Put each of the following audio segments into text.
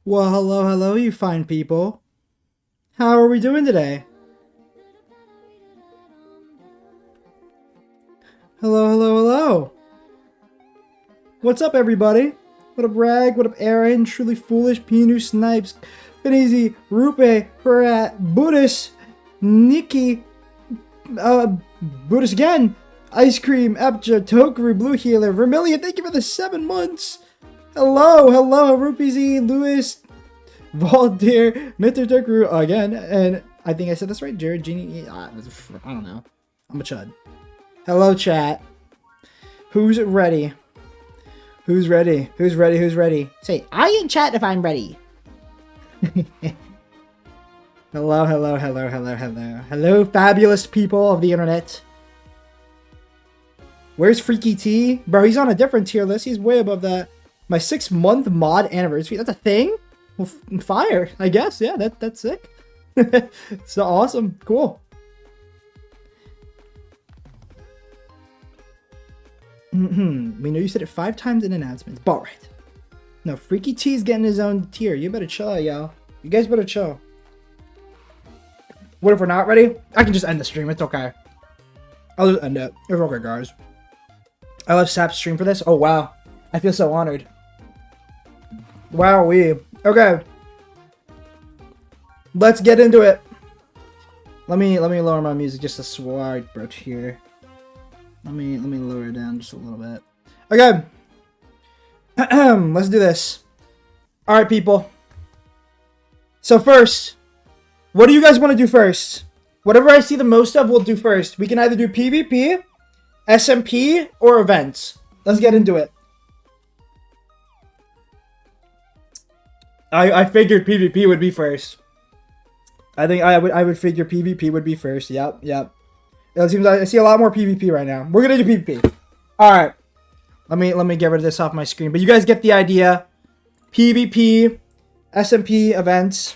Well, hello, hello, you fine people. How are we doing today? Hello, hello, hello. What's up, everybody? What up, Rag? What up, Aaron? Truly Foolish, Pinu, Snipes, Benizi, Rupe, Perat, Buddhist, Nikki, Buddhist again, Ice Cream, Epja, Tokaru, Blue Healer, Vermilion, thank you for the 7 months. Hello, hello, Rupeezy, Lewis, Valdir, Mr. Tokaru again, and I think I said this right, Jared, Genie, I don't know. I'm a chud. Hello, chat. Who's ready? Who's ready? Who's ready? Who's ready? Say, I in chat if I'm ready. Hello, hello, hello, hello, hello. Hello, fabulous people of the internet. Where's Freaky T? Bro, he's on a different tier list. He's way above that. My 6-month mod anniversary. That's a thing? Well, fire, I guess. Yeah, that's sick. It's awesome. Cool. We know you said it 5 times in announcements. But right. No, Freaky T's getting his own tier. You better chill, yo. You guys better chill. What if we're not ready? I can just end the stream. It's okay. I'll just end it. It's okay, guys. I love Sap's stream for this. Oh, wow. I feel so honored. Wowee. Okay. Let's get into it. Let me lower my music just a swag bro here. Let me lower it down just a little bit. Okay. Let's do this. Alright, people. So first, what do you guys want to do first? Whatever I see the most of, we'll do first. We can either do PvP, SMP, or events. Let's get into it. I figured PvP would be first. I think I would figure PvP would be first. Yep. It seems like I see a lot more PvP right now. We're gonna do PvP. All right. Let me get rid of this off my screen. But you guys get the idea. PvP, SMP events.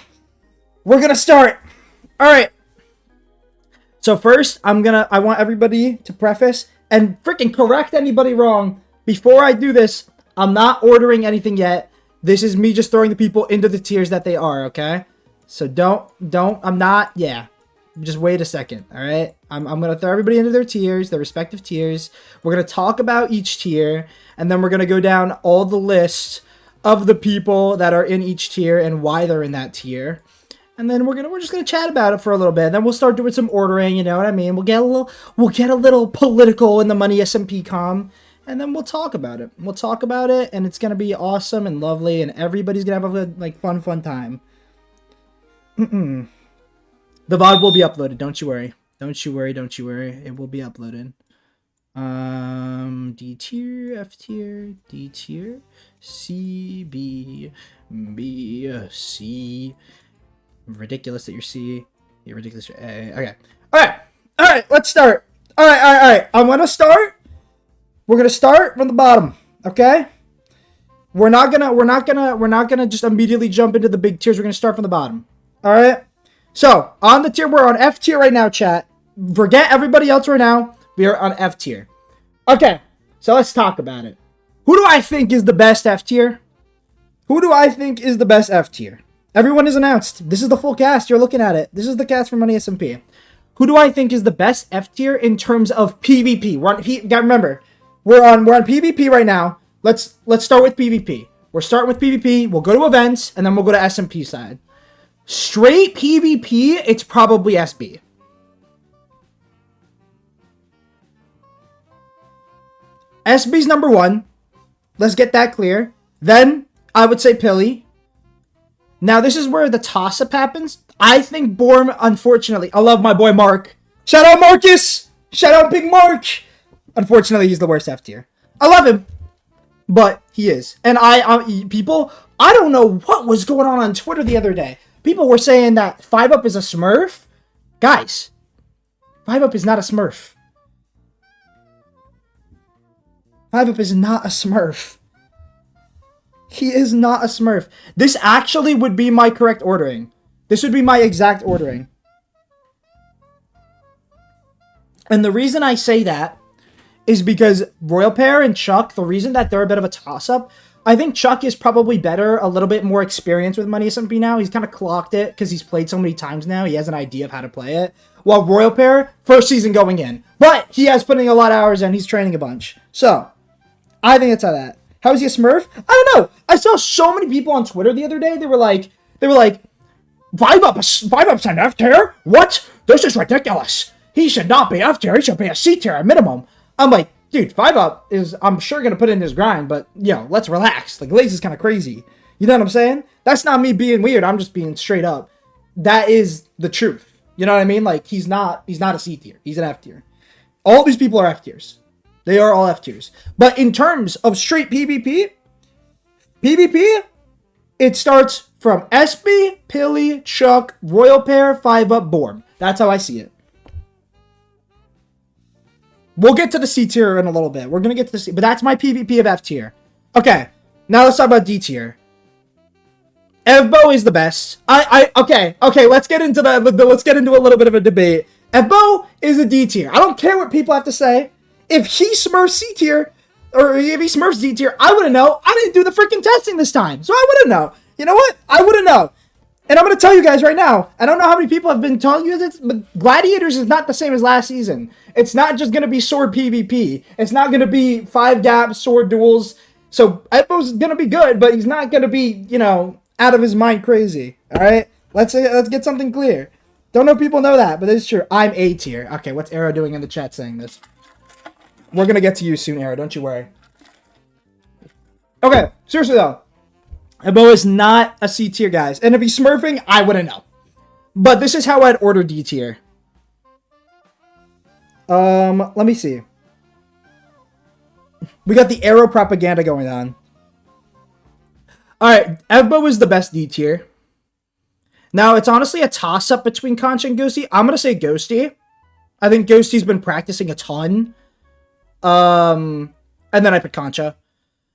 We're gonna start. All right. So first, I want everybody to preface and freaking correct anybody wrong. Before I do this, I'm not ordering anything yet. This is me just throwing the people into the tiers that they are, okay? So just wait a second, all right? I'm going to throw everybody into their tiers, their respective tiers. We're going to talk about each tier, and then we're going to go down all the lists of the people that are in each tier and why they're in that tier. And then we're just gonna chat about it for a little bit. And then we'll start doing some ordering. You know what I mean? We'll get a little political in the MONEYSMP com, and then we'll talk about it. We'll talk about it, and it's gonna be awesome and lovely, and everybody's gonna have a fun time. The VOD will be uploaded. Don't you worry. Don't you worry. It will be uploaded. D tier, F tier, D tier, C, B, B, C. Ridiculous that you're C. You're ridiculous. You're A. Okay. All right. Let's start. All right. I'm gonna start. We're gonna start from the bottom. Okay. We're not gonna just immediately jump into the big tiers. We're gonna start from the bottom. All right. So on the tier, we're on F tier right now, chat. Forget everybody else right now. We are on F tier. Okay. So let's talk about it. Who do I think is the best F tier? Everyone is announced. This is the full cast. You're looking at it. This is the cast for MONEYSMP. Who do I think is the best F tier in terms of PvP? Remember, we're on PvP right now. Let's start with PvP. We're starting with PvP. We'll go to events, and then we'll go to SMP side. Straight PvP, it's probably SB. SB's number 1. Let's get that clear. Then, I would say Pilly. Now, this is where the toss-up happens. I think Borm, unfortunately... I love my boy Mark. Shout out Marcus! Shout out Big Mark! Unfortunately, he's the worst F tier. I love him. But he is. And I don't know what was going on Twitter the other day. People were saying that 5UP is a smurf. Guys, 5UP is not a smurf. 5UP is not a smurf. He is not a smurf. This actually would be my correct ordering. This would be my exact ordering. And the reason I say that is because Royal Pair and Chuck, the reason that they're a bit of a toss-up, I think Chuck is probably better, a little bit more experience with MONEYSMP now. He's kind of clocked it because he's played so many times now. He has an idea of how to play it. While Royal Pair, first season going in. But he has putting a lot of hours in. He's training a bunch. So, I think it's how that. How is he a Smurf? I don't know. I saw so many people on Twitter the other day. They were like, Vibe Up's an F tier? What? This is ridiculous. He should not be F tier. He should be a C tier at minimum. I'm like, dude, Vibe Up is, I'm sure, going to put in his grind, but, let's relax. Like, Glaze is kind of crazy. You know what I'm saying? That's not me being weird. I'm just being straight up. That is the truth. You know what I mean? Like, he's not a C tier. He's an F tier. All these people are F tiers. They are all F tiers. But in terms of straight PvP, it starts from SB, Pilly, Chuck, Royal Pair, 5-Up, Borm. That's how I see it. We'll get to the C tier in a little bit. We're going to get to the C, but that's my PvP of F tier. Okay, now let's talk about D tier. Evbo is the best. Okay, let's get into let's get into a little bit of a debate. Evbo is a D tier. I don't care what people have to say. If he smurfs C tier, or if he smurfs D tier, I wouldn't know. I didn't do the freaking testing this time, so I wouldn't know. You know what? I wouldn't know. And I'm going to tell you guys right now, I don't know how many people have been telling you this, but Gladiators is not the same as last season. It's not just going to be sword PvP. It's not going to be 5-gap sword duels. So Evbo's going to be good, but he's not going to be, out of his mind crazy. All right? Let's get something clear. Don't know if people know that, but it's true. I'm A tier. Okay, what's Arrow doing in the chat saying this? We're going to get to you soon, Arrow. Don't you worry. Okay, seriously though. Evbo is not a C tier, guys. And if he's smurfing, I wouldn't know. But this is how I'd order D tier. Let me see. We got the Arrow propaganda going on. Alright, Evbo is the best D tier. Now, it's honestly a toss-up between Concha and Ghosty. I'm going to say Ghosty. I think Ghosty's been practicing a ton. And then I put Concha.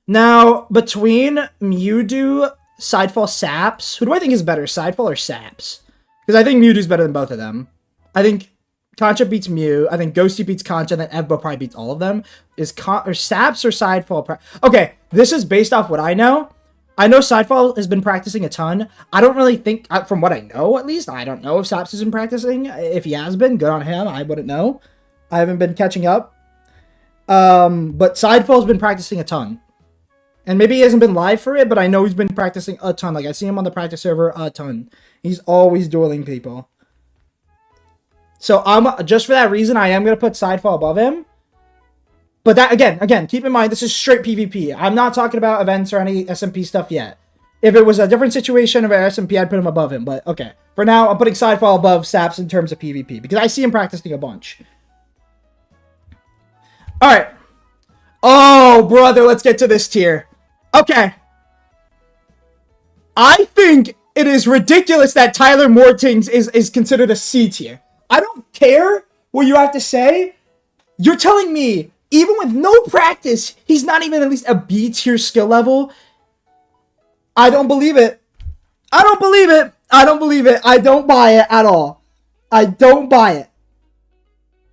Now, between Mewtwo, Sidefall, Saps, who do I think is better, Sidefall or Saps? Because I think Mewtwo's better than both of them. I think Concha beats Mew. I think Ghosty beats Concha, and then Evbo probably beats all of them. Is Saps or Sidefall? Okay, this is based off what I know. I know Sidefall has been practicing a ton. I don't really think, from what I know at least, I don't know if Saps has been practicing. If he has been, good on him. I wouldn't know. I haven't been catching up. But Sidefall's been practicing a ton. And maybe he hasn't been live for it, but I know he's been practicing a ton. Like, I see him on the practice server a ton. He's always dueling people. So, just for that reason, I am going to put Sidefall above him. But that, again, keep in mind, this is straight PvP. I'm not talking about events or any SMP stuff yet. If it was a different situation of SMP, I'd put him above him. But, okay. For now, I'm putting Sidefall above Saps in terms of PvP. Because I see him practicing a bunch. Alright. Oh, brother, let's get to this tier. Okay. I think it is ridiculous that Tyler Mortings is considered a C tier. I don't care what you have to say. You're telling me, even with no practice, he's not even at least a B tier skill level? I don't believe it. I don't believe it. I don't believe it. I don't buy it at all. I don't buy it.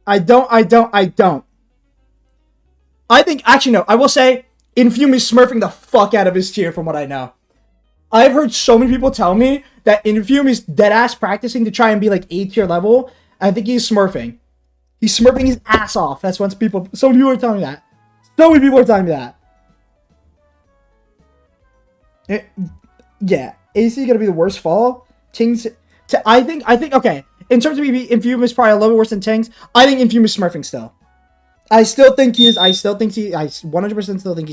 I don't. I think, actually, no, I will say, Infume is smurfing the fuck out of his tier from what I know. I've heard so many people tell me that Infume is deadass practicing to try and be like A tier level. I think he's smurfing. He's smurfing his ass off. That's what people, so many people are telling me that. So many people are telling me that. Yeah, AC gonna be the worst fall. Ting's, I think, okay, in terms of Infume is probably a little bit worse than Ting's. I think Infume is smurfing still. I 100% still think he's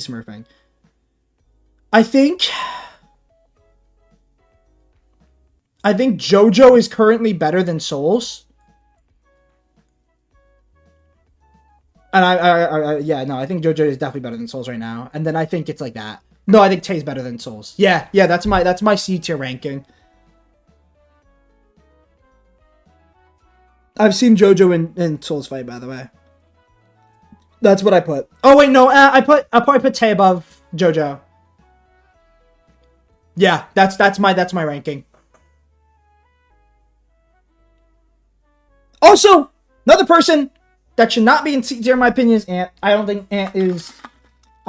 smurfing. I think JoJo is currently better than Souls. And I think JoJo is definitely better than Souls right now. And then I think it's like that. No, I think Tay's better than Souls. Yeah, that's my C tier ranking. I've seen JoJo in Souls fight, by the way. That's what I put. Oh wait, no, I probably put Tay above JoJo. Yeah, that's my ranking. Also, another person that should not be in C tier, in my opinion, is Ant. I don't think Ant is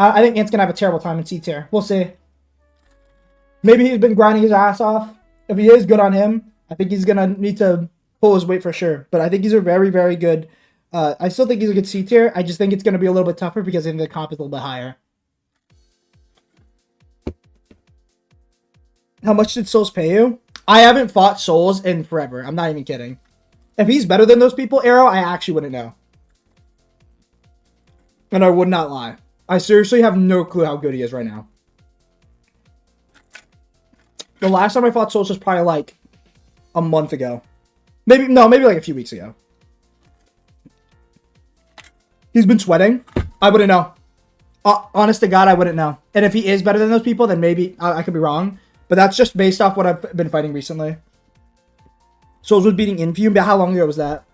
I think Ant's gonna have a terrible time in C tier. We'll see. Maybe he's been grinding his ass off. If he is, good on him. I think he's gonna need to pull his weight for sure. But I think he's a very, very good. I still think he's a good C tier. I just think it's gonna be a little bit tougher because I think the comp is a little bit higher. How much did Souls pay you? I haven't fought Souls in forever. I'm not even kidding. If he's better than those people, Arrow, I actually wouldn't know. And I would not lie. I seriously have no clue how good he is right now. The last time I fought Souls was probably like a month ago. Maybe like a few weeks ago. He's been sweating. I wouldn't know. Honest to God, I wouldn't know. And if he is better than those people, then maybe I could be wrong. But that's just based off what I've been fighting recently. Souls was beating Infume, but how long ago was that?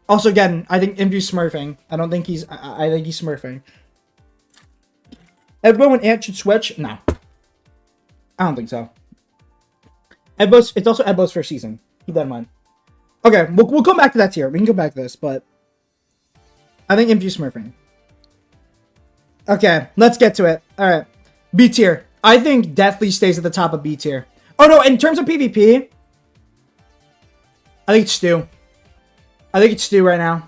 Also, again, I think Infu's smurfing. I don't think he's... I think he's smurfing. Everyone when Ant should switch? No. I don't think so. It's also Edbo's first season. Keep that in mind. Okay, we'll come back to that tier. We can come back to this, but... I think Infu's smurfing. Okay, let's get to it. Alright. B tier. I think Deathly stays at the top of B tier. Oh no, in terms of PvP... I think it's Stu. I think it's Stu right now.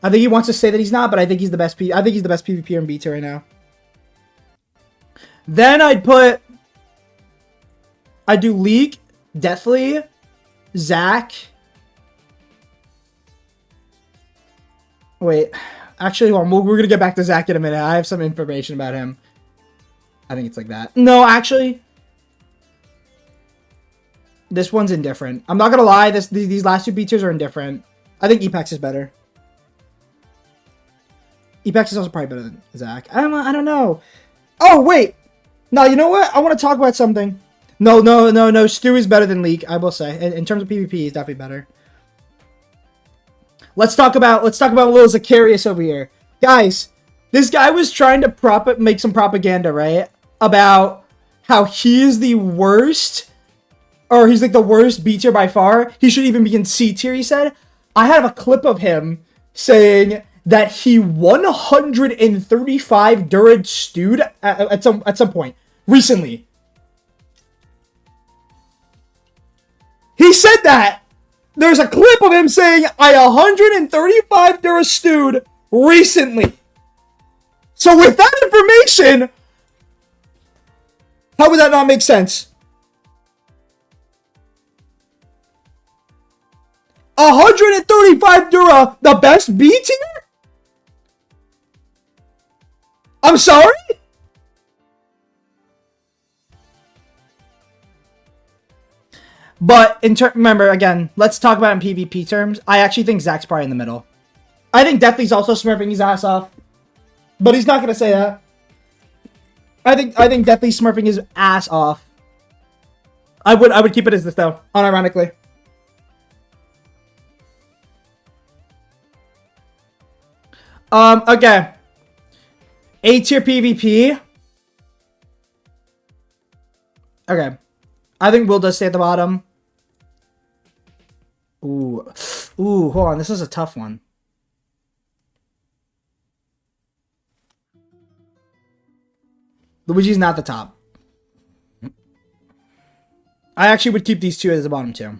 I think he wants to say that he's not, but I think he's the best I think he's the best PvPer in B tier right now. Then I'd do Leek, Deathly, Zach. Wait. Actually, hold on. We're going to get back to Zach in a minute. I have some information about him. I think it's like that. No, actually. This one's indifferent. I'm not going to lie. These last two B tiers are indifferent. I think Epex is better. Epex is also probably better than Zach. I don't know. Oh, wait. No, you know what? I want to talk about something. No. Stu is better than Leek, I will say. In terms of PvP, he's definitely better. Let's talk about little Zacharias over here. Guys, this guy was trying to make some propaganda, right? About how he is the worst, or he's like the worst B tier by far. He should even be in C tier, he said. I have a clip of him saying that he 135 Durad stewed at some point recently. He said that. There's a clip of him saying, I 135 Dura stewed recently. So with that information, how would that not make sense? 135 Dura, the best B tier? I'm sorry? But remember, again, let's talk about it in PvP terms. I actually think Zach's probably in the middle. I think Deathly's also smurfing his ass off. But he's not going to say that. I think Deathly's smurfing his ass off. I would keep it as this, though, unironically. Okay. A tier PvP. Okay. I think Will does stay at the bottom. Ooh, hold on. This is a tough one. Luigi's not the top. I actually would keep these two as the bottom two.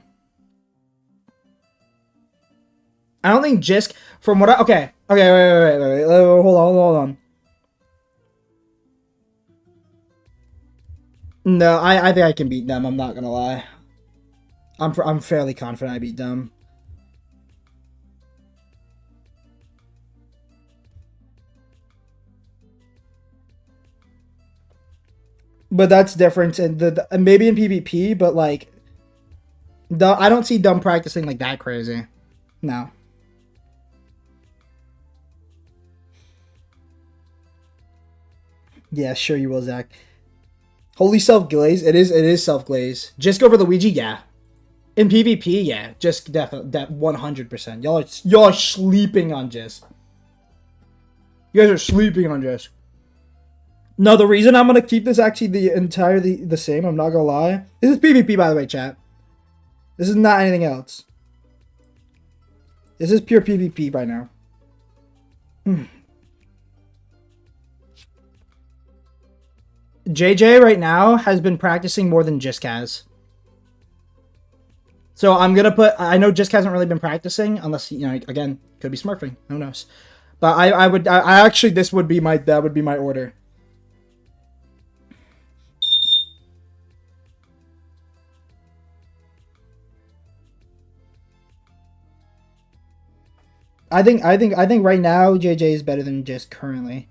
I don't think Jisk, from what I... Okay, wait. Hold on. No, I think I can beat them. I'm not gonna lie. I'm fairly confident I beat them. But that's different, and maybe in PvP, but like, I don't see them practicing like that crazy. No. Yeah, sure you will, Zach. Holy self-glaze? It is self-glaze. Just over Luigi? Yeah. In PvP? Yeah. Just definitely, 100%. Y'all are sleeping on Just. You guys are sleeping on Just. No, the reason I'm going to keep this actually the same, I'm not going to lie. This is PvP, by the way, chat. This is not anything else. This is pure PvP right now. JJ right now has been practicing more than Jisk has. So I'm gonna put. I know Jisk hasn't really been practicing, unless again, could be smurfing. Who knows? But I actually that would be my order. I think right now JJ is better than Jisk currently.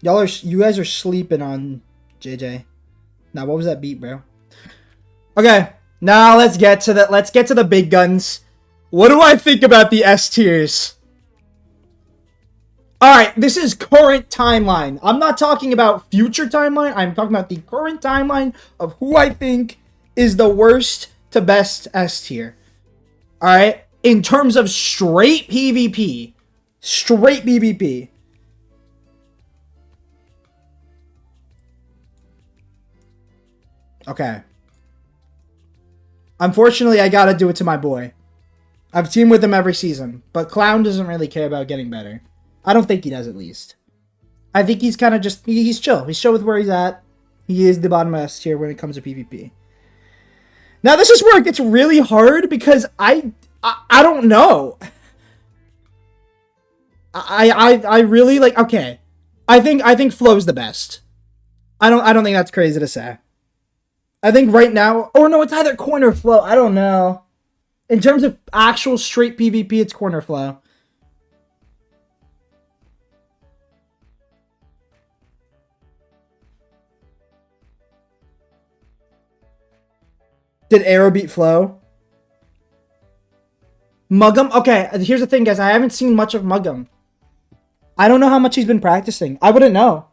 You guys are sleeping on JJ. Now what was that beat, bro? Okay, now let's get to the big guns. What do I think about the S tiers? Alright, this is current timeline. I'm not talking about future timeline. I'm talking about the current timeline of who I think is the worst to best S tier. Alright? In terms of straight PvP. Straight PvP. Okay. Unfortunately, I gotta do it to my boy. I've teamed with him every season, but Clown doesn't really care about getting better. I don't think he does, at least. I think he's kind of just... He's chill. He's chill with where he's at. He is the bottom of S tier when it comes to PvP. Now, this is where it gets really hard, because I don't know. I really, like... Okay. I think Flo's the best. I don't think that's crazy to say. I think right now... Or no, it's either Corner Flow. I don't know. In terms of actual straight PvP, it's Corner Flow. Did Arrow beat Flow? Muggum? Okay, here's the thing, guys. I haven't seen much of Muggum. I don't know how much he's been practicing. I wouldn't know.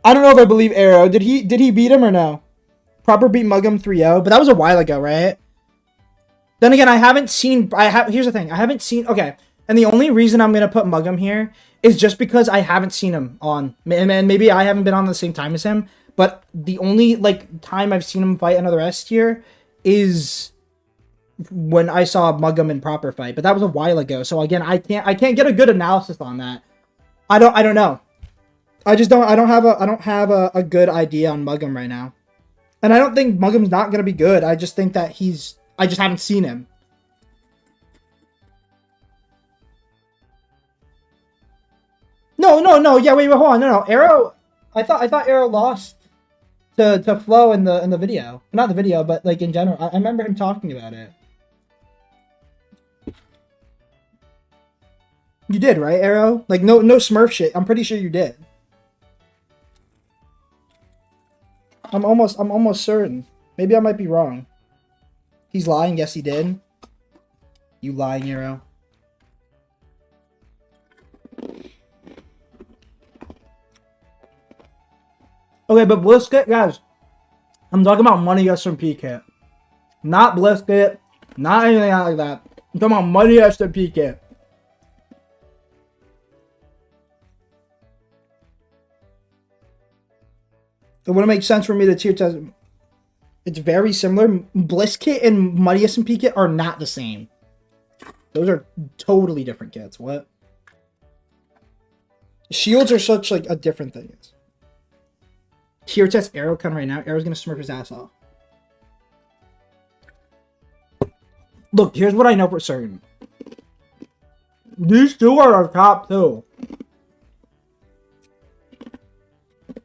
I don't know if I believe Arrow. Did he beat him or no? Proper beat Muggum 3-0, but that was a while ago, right? Then again, I haven't seen... Here's the thing. I haven't seen... Okay, and the only reason I'm going to put Muggum here is just because I haven't seen him on... And maybe I haven't been on the same time as him, but the only, like, time I've seen him fight another S tier is when I saw Muggum in proper fight, but that was a while ago. So again, I can't get a good analysis on that. I don't know. I don't have a good idea on Muggum right now. And I don't think Muggum's not going to be good. I just think that I just haven't seen him. No. Yeah, wait, hold on. No. Arrow, I thought Arrow lost to Flo in the video. Not the video, but like in general. I remember him talking about it. You did, right, Arrow? Like no Smurf shit. I'm pretty sure you did. I'm almost certain. Maybe I might be wrong. He's lying. Yes, he did. You lying, Arrow. Okay, but Blisket, guys. I'm talking about MONEYSMP kit. Not Blisket. Not anything like that. I'm talking about MONEYSMP kit. It wouldn't make sense for me to tier test. It's very similar. Bliss kit and MONEYSMP kit are not the same. Those are totally different kits. What? Shields are such like a different thing. Tier test Arrow come right now. Arrow's gonna smurf his ass off. Look, here's what I know for certain. These two are our top two.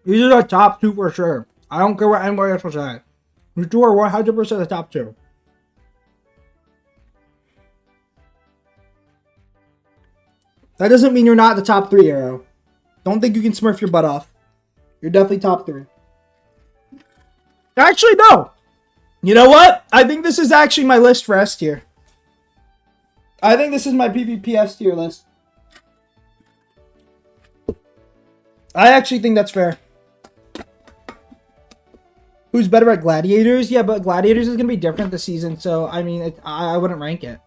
These are the top two for sure. I don't care what anybody else will say. These two are 100% the top two. That doesn't mean you're not the top three, Arrow. Don't think you can smurf your butt off. You're definitely top three. Actually, no. You know what? I think this is actually my list for S tier. I think this is my PvP S tier list. I actually think that's fair. Who's better at Gladiators? Yeah, but Gladiators is going to be different this season, so, I mean, I wouldn't rank it.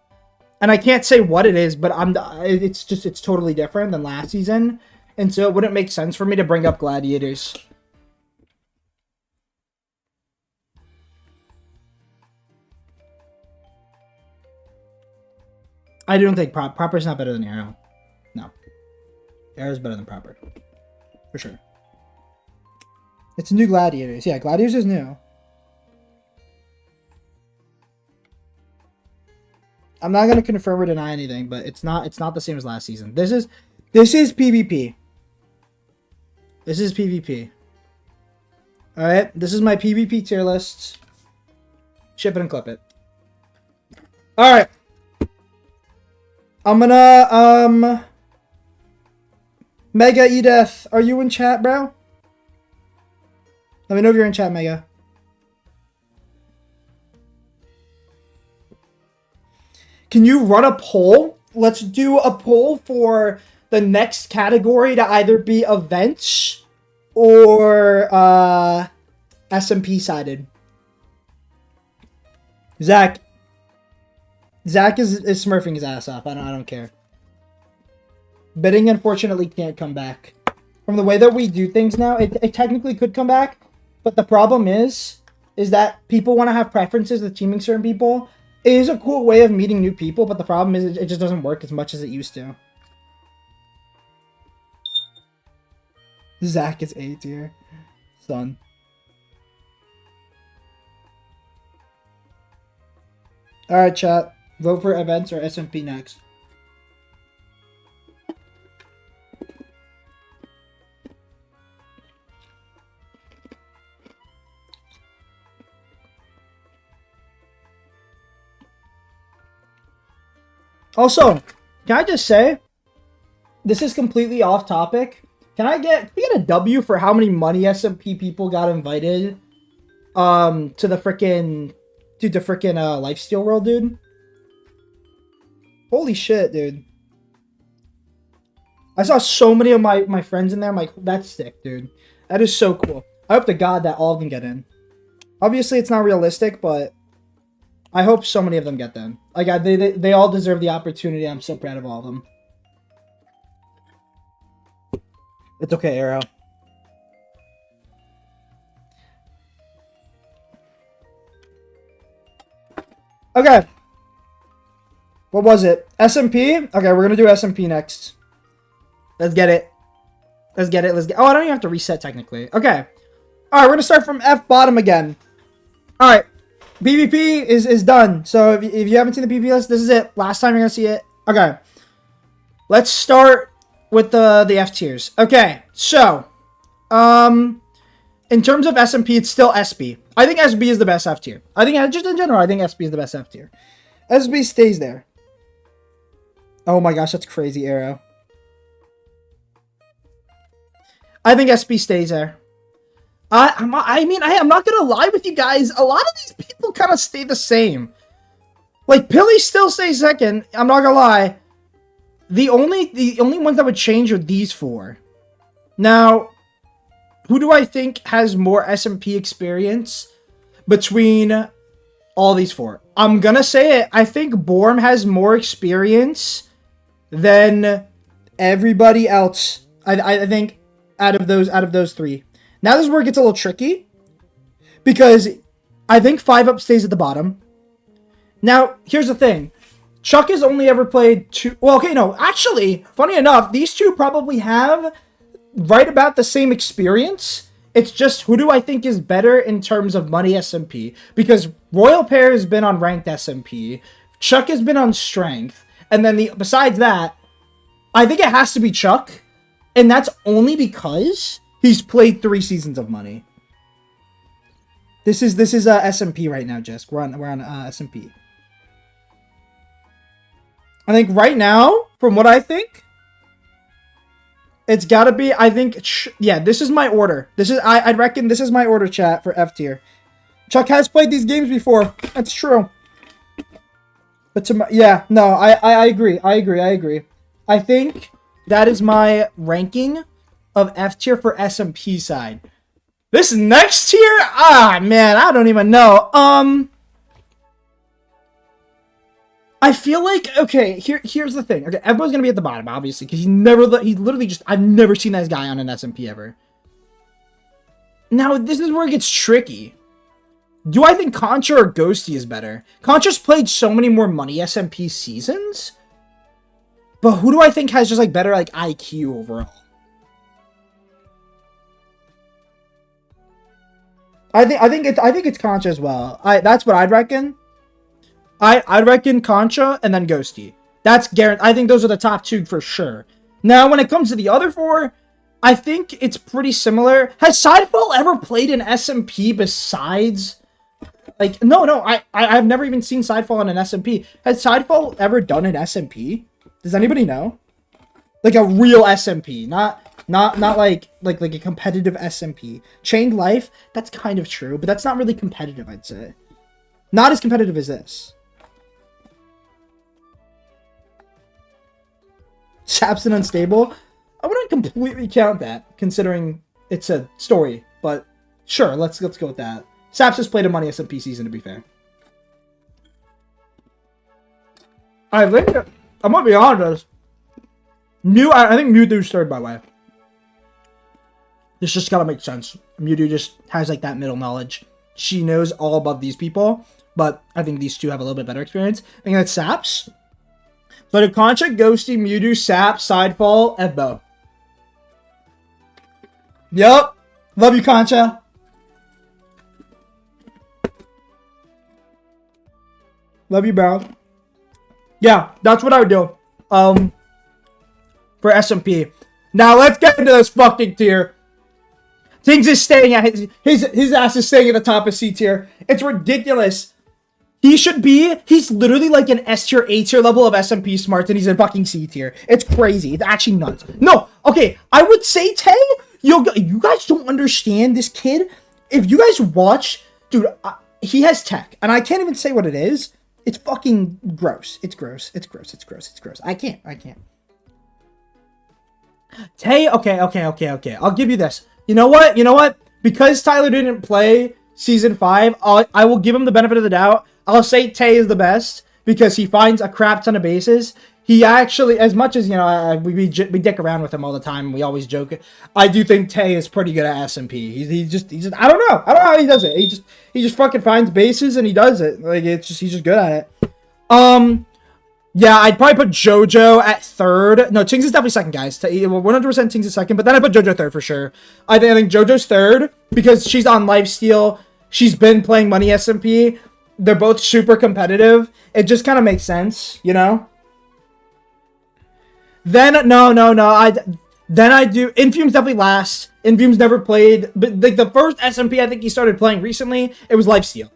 And I can't say what it is, but it's totally different than last season, and so it wouldn't make sense for me to bring up Gladiators. I don't think Proper's not better than Arrow. No. Arrow's better than Proper. For sure. It's new Gladiators. Yeah, Gladiators is new. I'm not gonna confirm or deny anything, but it's not the same as last season. This is PvP. This is PvP. Alright, this is my PvP tier list. Ship it and clip it. Alright. I'm gonna Mega Edith, are you in chat, bro? Let me know if you're in chat, Mega. Can you run a poll? Let's do a poll for the next category to either be events or SMP sided. Zach is smurfing his ass off. I don't care. Bidding unfortunately can't come back. From the way that we do things now, it technically could come back, but the problem is that people want to have preferences with teaming certain people. It is a cool way of meeting new people, but the problem is it just doesn't work as much as it used to. Zach is A tier. Son. Alright, chat. Vote for events or SMP next. Also, can I just say, this is completely off topic. Can we get a W for how many Money SMP people got invited to the frickin' Lifesteal World, dude? Holy shit, dude. I saw so many of my friends in there. I'm like, that's sick, dude. That is so cool. I hope to God that all of them get in. Obviously, it's not realistic, but I hope so many of them get them. Like, they all deserve the opportunity. I'm so proud of all of them. It's okay, Arrow. Okay. What was it? SMP? Okay, we're gonna do SMP next. Let's get it. Oh, I don't even have to reset technically. Okay. Alright, we're gonna start from F bottom again. Alright. PvP is done. So if you haven't seen the PvP list, this is it. Last time you're gonna see it. Okay. Let's start with the F tiers. Okay, so in terms of SMP, it's still SB. I think SB is the best F tier. I think just in general, I think SB is the best F tier. SB stays there. Oh my gosh, that's crazy, Arrow. I think SB stays there. I'm not gonna lie with you guys. A lot of these people kind of stay the same. Like, Pilly still stays second. I'm not gonna lie. The only ones that would change are these four. Now, who do I think has more SMP experience between all these four? I'm gonna say it. I think Borm has more experience than everybody else. I think out of those three. Now this is where it gets a little tricky, because I think 5-Up stays at the bottom. Now, here's the thing. Chuck has only ever played two... Well, okay, no. Actually, funny enough, these two probably have right about the same experience. It's just, who do I think is better in terms of Money SMP? Because Royal Pair has been on Ranked SMP. Chuck has been on Strength. And then besides that, I think it has to be Chuck. And that's only because he's played 3 seasons of Money. This is SMP right now, Jess. We're on SMP. I think right now, from what I think, it's gotta be, I think, yeah, this is my order. I reckon this is my order, chat, for F tier. Chuck has played these games before. That's true. But yeah, no, I agree. I think that is my ranking of F tier for SMP side. This next tier? Ah, man, I don't even know. I feel like, okay, here's the thing. Okay, everyone's gonna be at the bottom, obviously, because he literally just, I've never seen this guy on an SMP ever. Now, this is where it gets tricky. Do I think Contra or Ghosty is better? Contra's played so many more Money SMP seasons But who do I think has just like better like IQ overall? I think it's Concha as well. That's what I'd reckon. I'd reckon Concha and then Ghosty. That's guaranteed. I think those are the top two for sure. Now, when it comes to the other four, I think it's pretty similar. Has Sidefall ever played an SMP besides? Like, no. I've never even seen Sidefall in an SMP. Has Sidefall ever done an SMP? Does anybody know? Like a real SMP, not like a competitive SMP. Chained Life, that's kind of true, but that's not really competitive, I'd say. Not as competitive as this. Saps and Unstable, I wouldn't completely count that, considering it's a story, but sure, let's go with that. Saps has played a Money SMP season, to be fair. I think, I'm gonna be honest, I think Mewtwo's third, by the way. This just gotta make sense. Mewtwo just has like that middle knowledge. She knows all about these people, but I think these two have a little bit better experience. I think that's Saps. But if Concha, Ghosty, Mewtwo, Saps, Sidefall, Evbo. Yup. Love you, Concha. Love you, bro. Yeah, that's what I would do. For SMP. Now let's get into this fucking tier. Things is staying at his ass is staying at the top of C tier. It's ridiculous. He's literally like an S tier, A tier level of SMP smarts, and he's in fucking C tier. It's crazy. It's actually nuts. No, okay, I would say Tay, you guys don't understand this kid. If you guys watch, dude, he has tech, and I can't even say what it is. It's fucking gross. It's gross. It's gross. It's gross. It's gross. I can't. Tay, okay. I'll give you this. You know what? Because Tyler didn't play Season 5, I will give him the benefit of the doubt. I'll say Tay is the best because he finds a crap ton of bases. He actually, as much as, we dick around with him all the time, we always joke, I do think Tay is pretty good at SMP. He's just, I don't know how he does it. He just fucking finds bases and he does it. Like, he's just good at it. Yeah, I'd probably put JoJo at third. No, Tings is definitely second, guys. 100% Tings is second, but then I put JoJo third for sure. I think JoJo's third because she's on Lifesteal. She's been playing Money SMP. They're both super competitive. It just kind of makes sense, you know? Then, no. Then I do... Infume's definitely last. Infume's never played. But like the first SMP I think he started playing recently, it was Lifesteal.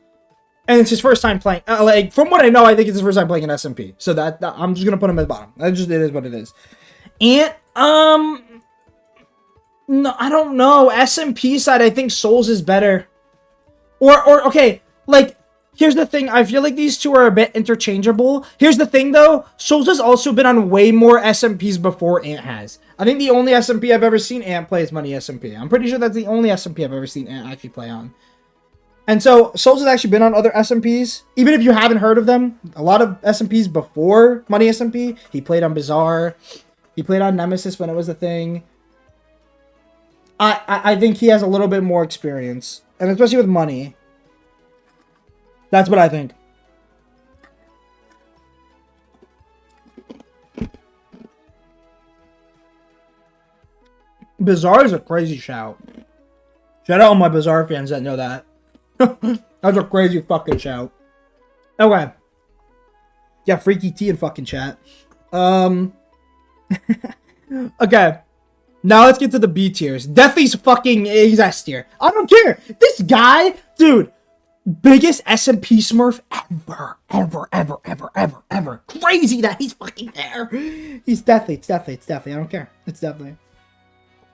And it's his first time playing. Like, from what I know, I think it's his first time playing an SMP. So that I'm just gonna put him at the bottom. It is what it is. And no, I don't know. SMP side, I think Souls is better. Or okay, like, here's the thing. I feel like these two are a bit interchangeable. Here's the thing, though. Souls has also been on way more SMPs before Ant has. I think the only SMP I've ever seen Ant play is Money SMP. I'm pretty sure that's the only SMP I've ever seen Ant actually play on. And so, Souls has actually been on other SMPs. Even if you haven't heard of them, a lot of SMPs before Money SMP. He played on Bazaar. He played on Nemesis when it was a thing. I think he has a little bit more experience. And especially with Money. That's what I think. Bazaar is a crazy shout. Shout out all my Bazaar fans that know that. That's a crazy fucking shout. Okay. Yeah, Freaky T in fucking chat. Okay. Now let's get to the B tiers. Definitely fucking, he's S tier. I don't care. This guy, dude, biggest SMP smurf ever. Crazy that he's fucking there. It's definitely. I don't care. It's definitely.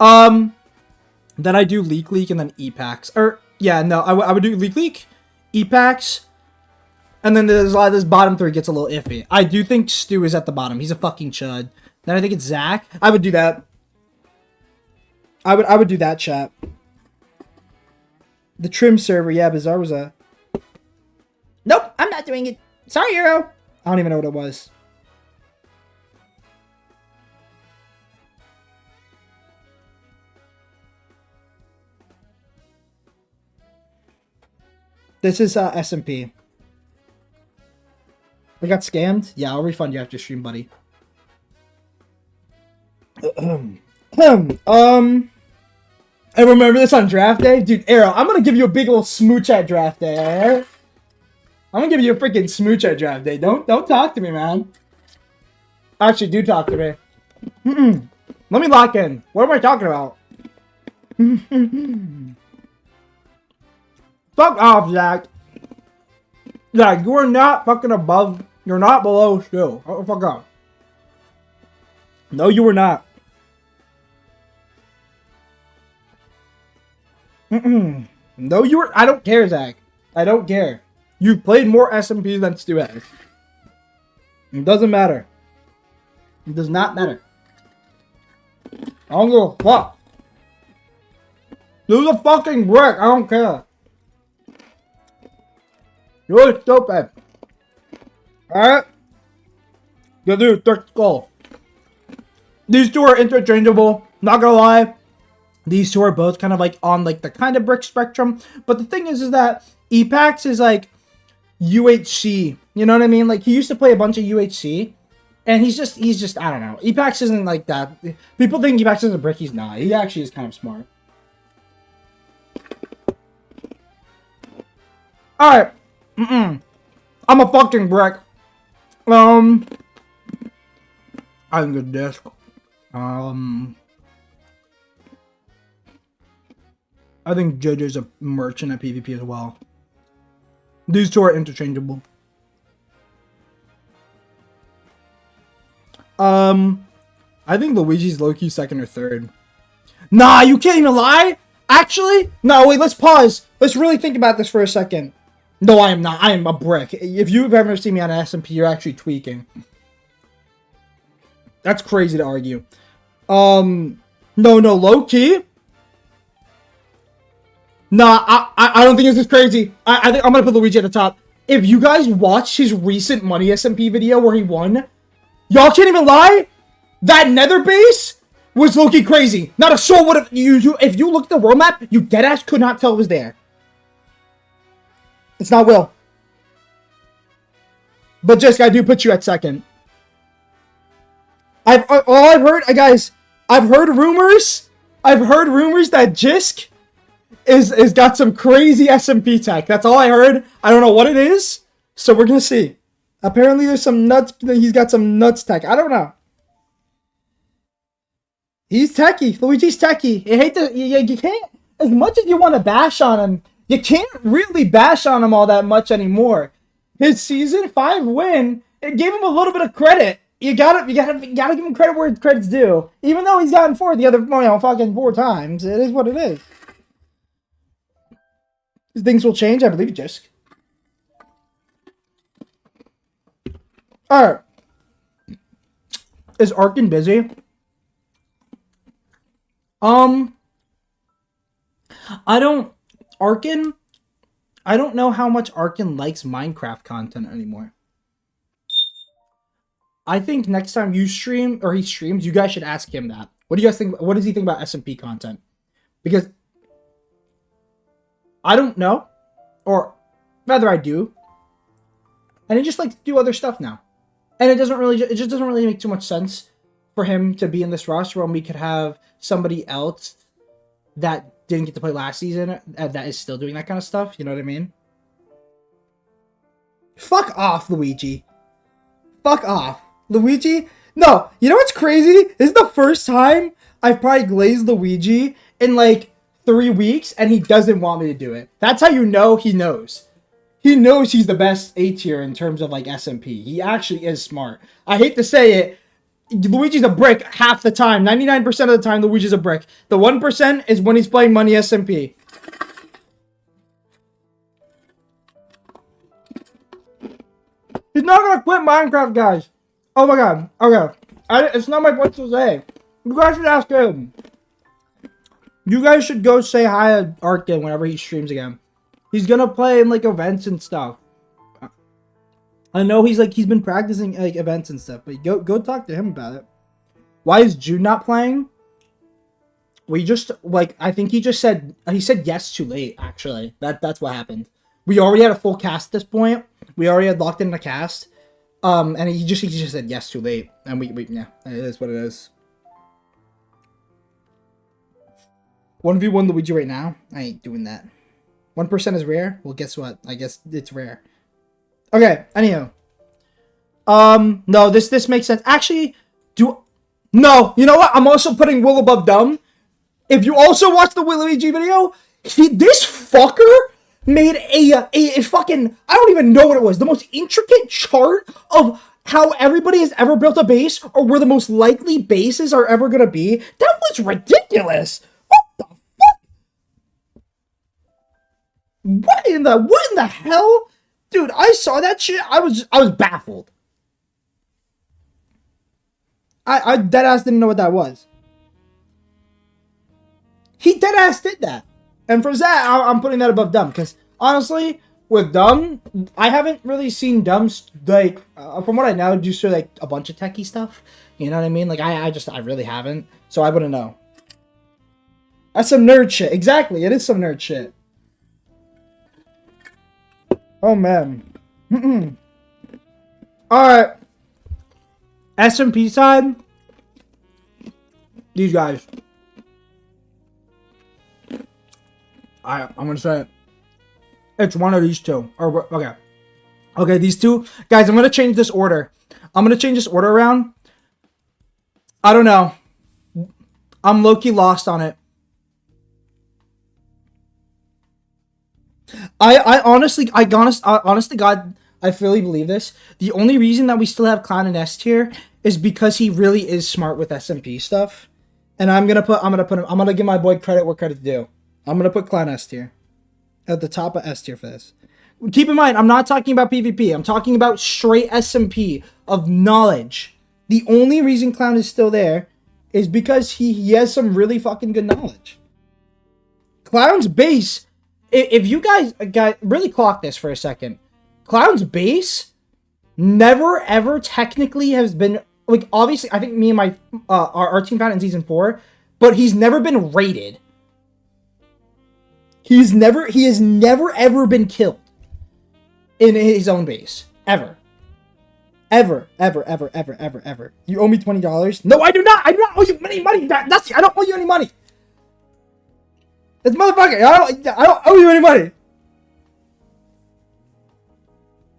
Then I do Leak, and then E-Packs. Yeah, no, I would do Leak, E-Packs, and then there's a lot of this bottom three gets a little iffy. I do think Stu is at the bottom. He's a fucking chud. Then I think it's Zach. I would do that. I would do that, chat. The trim server, yeah, Bazaar was a... Nope, I'm not doing it. Sorry, Euro. I don't even know what it was. This is SMP. I got scammed? Yeah, I'll refund you after stream, buddy. I remember this on draft day, dude. Arrow, I'm gonna give you a big old smooch at draft day. All right? I'm gonna give you a freaking smooch at draft day. Don't talk to me, man. Actually, do talk to me. Let me lock in. What am I talking about? Fuck off, Zach. Zach, you are not fucking above. You're not below Stu. Oh, fuck off. No, you were not. No, you were. I don't care, Zach. I don't care. You've played more SMP than Stu has. It doesn't matter. It does not matter. I don't give a fuck. Use a fucking brick. I don't care. You're stupid. Alright? Go do third skull. These two are interchangeable. Not gonna lie. These two are both kind of like on like the kind of brick spectrum. But the thing is that Epax is like UHC. You know what I mean? Like he used to play a bunch of UHC. And he's just, I don't know. Epax isn't like that. People think Epax is a brick. He's not. He actually is kind of smart. Alright. I'm a fucking brick. I think a disc. I think JJ's a merchant at PvP as well. These two are interchangeable. I think Luigi's low-key second or third. Nah, you can't even lie? Actually? No, wait, let's pause. Let's really think about this for a second. No, I am not. I am a brick. If you've ever seen me on SMP, you're actually tweaking. That's crazy to argue. No, low-key? Nah, I don't think this is crazy. I think I'm gonna put Luigi at the top. If you guys watched his recent Money SMP video where he won, y'all can't even lie. That nether base was low-key crazy. Not a soul would have... If you look at the world map, you deadass could not tell it was there. It's not Will. But Jisk, I do put you at second. I've heard, guys, I've heard rumors that Jisk is got some crazy SMP tech. That's all I heard. I don't know what it is, so we're gonna see. Apparently there's some nuts, he's got some nuts tech. I don't know. He's techie. Luigi's techie. You can't, as much as you want to bash on him, you can't really bash on him all that much anymore. His season 5 win, it gave him a little bit of credit. You gotta give him credit where credit's due. Even though he's gotten 4 the other, fucking 4 times. It is what it is. Things will change, I believe, Jisk. Alright. Is Arkin busy? I don't know how much Arkin likes Minecraft content anymore. I think next time you stream, or he streams, you guys should ask him that. What do you guys think? What does he think about SMP content? Because I don't know, or rather I do. And he just likes to do other stuff now. And it just doesn't really make too much sense for him to be in this roster when we could have somebody else that didn't get to play last season that is still doing that kind of stuff. You know what I mean? Fuck off, Luigi. Fuck off. Luigi? No, you know what's crazy? This is the first time I've probably glazed Luigi in like 3 weeks and he doesn't want me to do it. That's how you know he knows. He knows he's the best A tier in terms of like SMP. He actually is smart. I hate to say it, Luigi's a brick half the time. 99% of the time, Luigi's a brick. The 1% is when he's playing Money SMP. He's not gonna quit Minecraft, guys. Oh my god. Okay. It's not my point to say. You guys should ask him. You guys should go say hi to Arkin whenever he streams again. He's gonna play in like events and stuff. I know he's been practicing like events and stuff, but go talk to him about it. Why is Jude not playing? We just I think he said yes too late. Actually, that's what happened. We already had a full cast at this point. We already had locked in the cast. And he just said yes too late, and we yeah, it is what it is. 1v1 Luigi right now? I ain't doing that. 1% is rare? Well, guess what? I guess it's rare. Okay, anyhow. No, this makes sense. Actually, no, you know what? I'm also putting Will above Dumb. If you also watch the Luigi video, this fucker made a fucking, I don't even know what it was, the most intricate chart of how everybody has ever built a base, or where the most likely bases are ever gonna be. That was ridiculous. What the fuck? What in the hell? Dude, I saw that shit. I was baffled. I deadass didn't know what that was. He deadass did that. And for that, I'm putting that above Dumb. Because, honestly, with Dumb, I haven't really seen Dumb, like, from what I know, do sort of, like, a bunch of techie stuff. You know what I mean? Like, I really haven't. So I wouldn't know. That's some nerd shit. Exactly, it is some nerd shit. Oh, man. Alright. SMP side. These guys. I'm gonna say it. It's one of these two. Or okay. Okay, these two. Guys, I'm gonna change this order. I'm gonna change this order around. I don't know. I'm low-key lost on it. Honest to God, I fully believe this. The only reason that we still have Clown in S tier is because he really is smart with SMP stuff. And I'm gonna give my boy credit where credit's due. I'm gonna put Clown S tier at the top of S tier for this. Keep in mind, I'm not talking about PvP. I'm talking about straight SMP of knowledge. The only reason Clown is still there is because he has some really fucking good knowledge. Clown's base, if you guys really clock this for a second, Clown's base never ever technically has been, like, obviously I think me and my our team found it in season 4, but he's never been raided. He has never ever been killed in his own base. Ever. Ever. You owe me $20? No, I do not. I do not owe you any money. That's I don't owe you any money. This motherfucker, I don't owe you any money.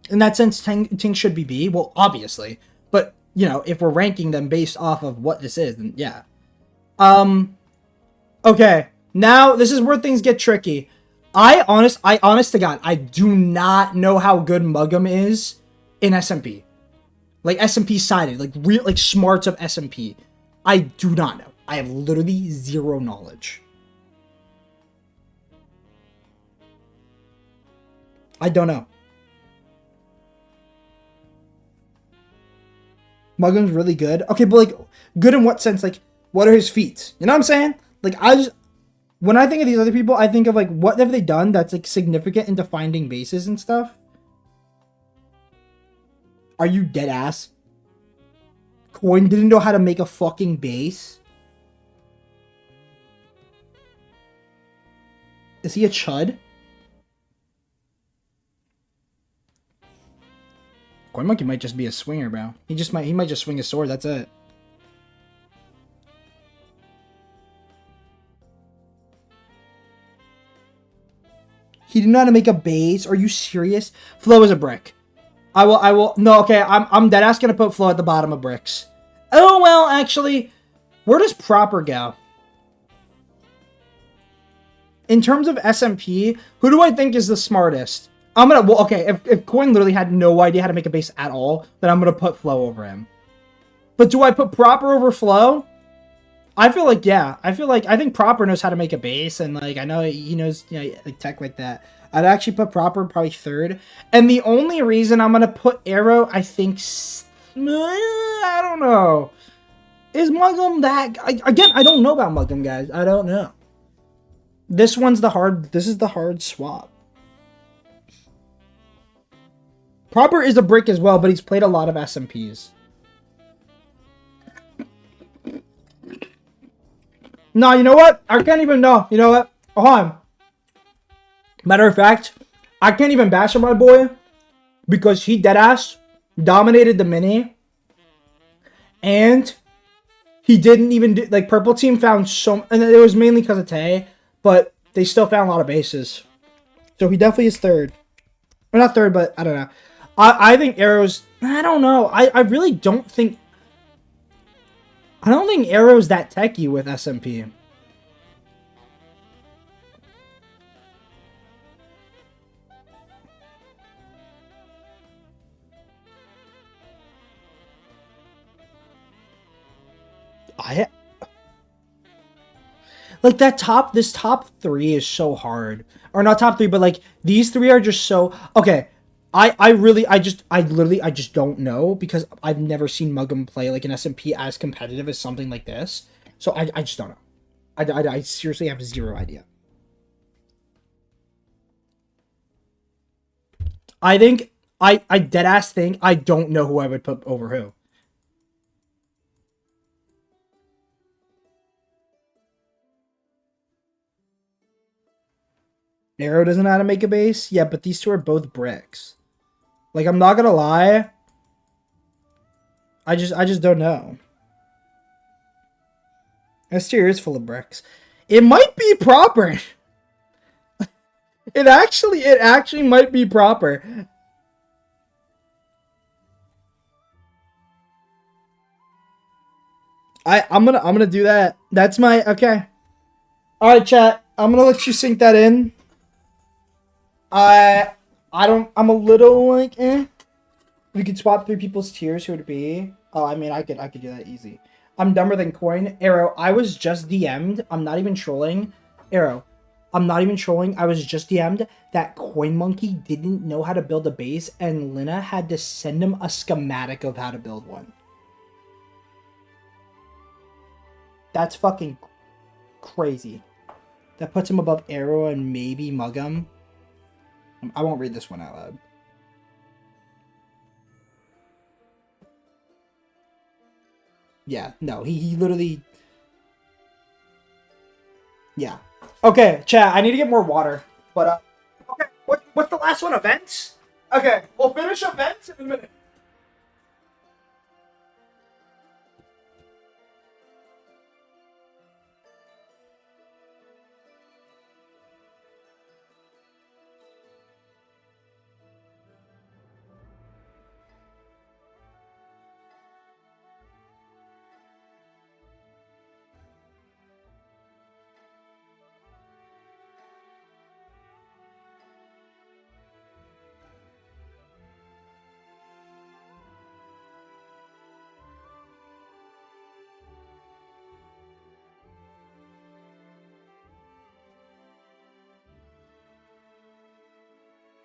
In that sense, Ting should be B. Well, obviously. But, you know, if we're ranking them based off of what this is, then yeah. Okay. Now, this is where things get tricky. I honest to God, I do not know how good Muggum is in SMP. Like, SMP sided. Like smarts of SMP. I do not know. I have literally zero knowledge. I don't know. Muggum's really good. Okay, but, like, good in what sense? Like, what are his feats? You know what I'm saying? Like, when I think of these other people, I think of, like, what have they done that's, like, significant into finding bases and stuff? Are you dead ass? Coin didn't know how to make a fucking base? Is he a chud? Coin Monkey might just be a swinger, bro. He might just swing his sword, that's it. He didn't know how to make a base. Are you serious? Flo is a brick. I will. No, okay. I'm dead ass gonna put Flo at the bottom of bricks. Oh, well, actually, where does Proper go? In terms of SMP, who do I think is the smartest? Okay, if Coin literally had no idea how to make a base at all, then I'm gonna put Flo over him. But do I put Proper over Flo? I feel like, yeah. I think Proper knows how to make a base, and, like, I know he knows, you know, like, tech like that. I'd actually put Proper probably third. And the only reason I'm going to put Arrow, I think, I don't know. Is Muggum that... Again, I don't know about Muggum, guys. I don't know. This is the hard swap. Proper is a brick as well, but he's played a lot of SMPs. No, you know what? I can't even know. You know what? Hold on. Matter of fact, I can't even bash on my boy because he deadass dominated the mini and he didn't even do, like, purple team found so, and it was mainly because of Tay, but they still found a lot of bases. So he definitely is third. Or not third, but I don't know. I think Arrow's, I don't know. I really don't think, I don't think Arrow's that techie with SMP. Like this top three is so hard. Or not top three, but like these three are just so okay. I literally just don't know because I've never seen Muggum play like an SMP as competitive as something like this. So I just don't know. I seriously have zero idea. I think I dead ass think I don't know who I would put over who. Arrow doesn't know how to make a base? Yeah, but these two are both bricks. Like, I'm not gonna lie. I just don't know. S tier is full of bricks. It might be proper. It actually might be proper. I'm gonna do that. That's my okay. All right, chat. I'm gonna let you sink that in. I don't. I'm a little like eh. We could swap three people's tiers. Who would it be? Oh, I mean, I could do that easy. I'm dumber than Coin. Arrow, I was just DM'd. I'm not even trolling. Arrow, I'm not even trolling. I was just DM'd that Coin Monkey didn't know how to build a base, and Lina had to send him a schematic of how to build one. That's fucking crazy. That puts him above Arrow and maybe Muggum. I won't read this one out loud. Yeah, no, he literally... Yeah. Okay, chat, I need to get more water. But, okay, what's the last one? Events? Okay, we'll finish events in a minute.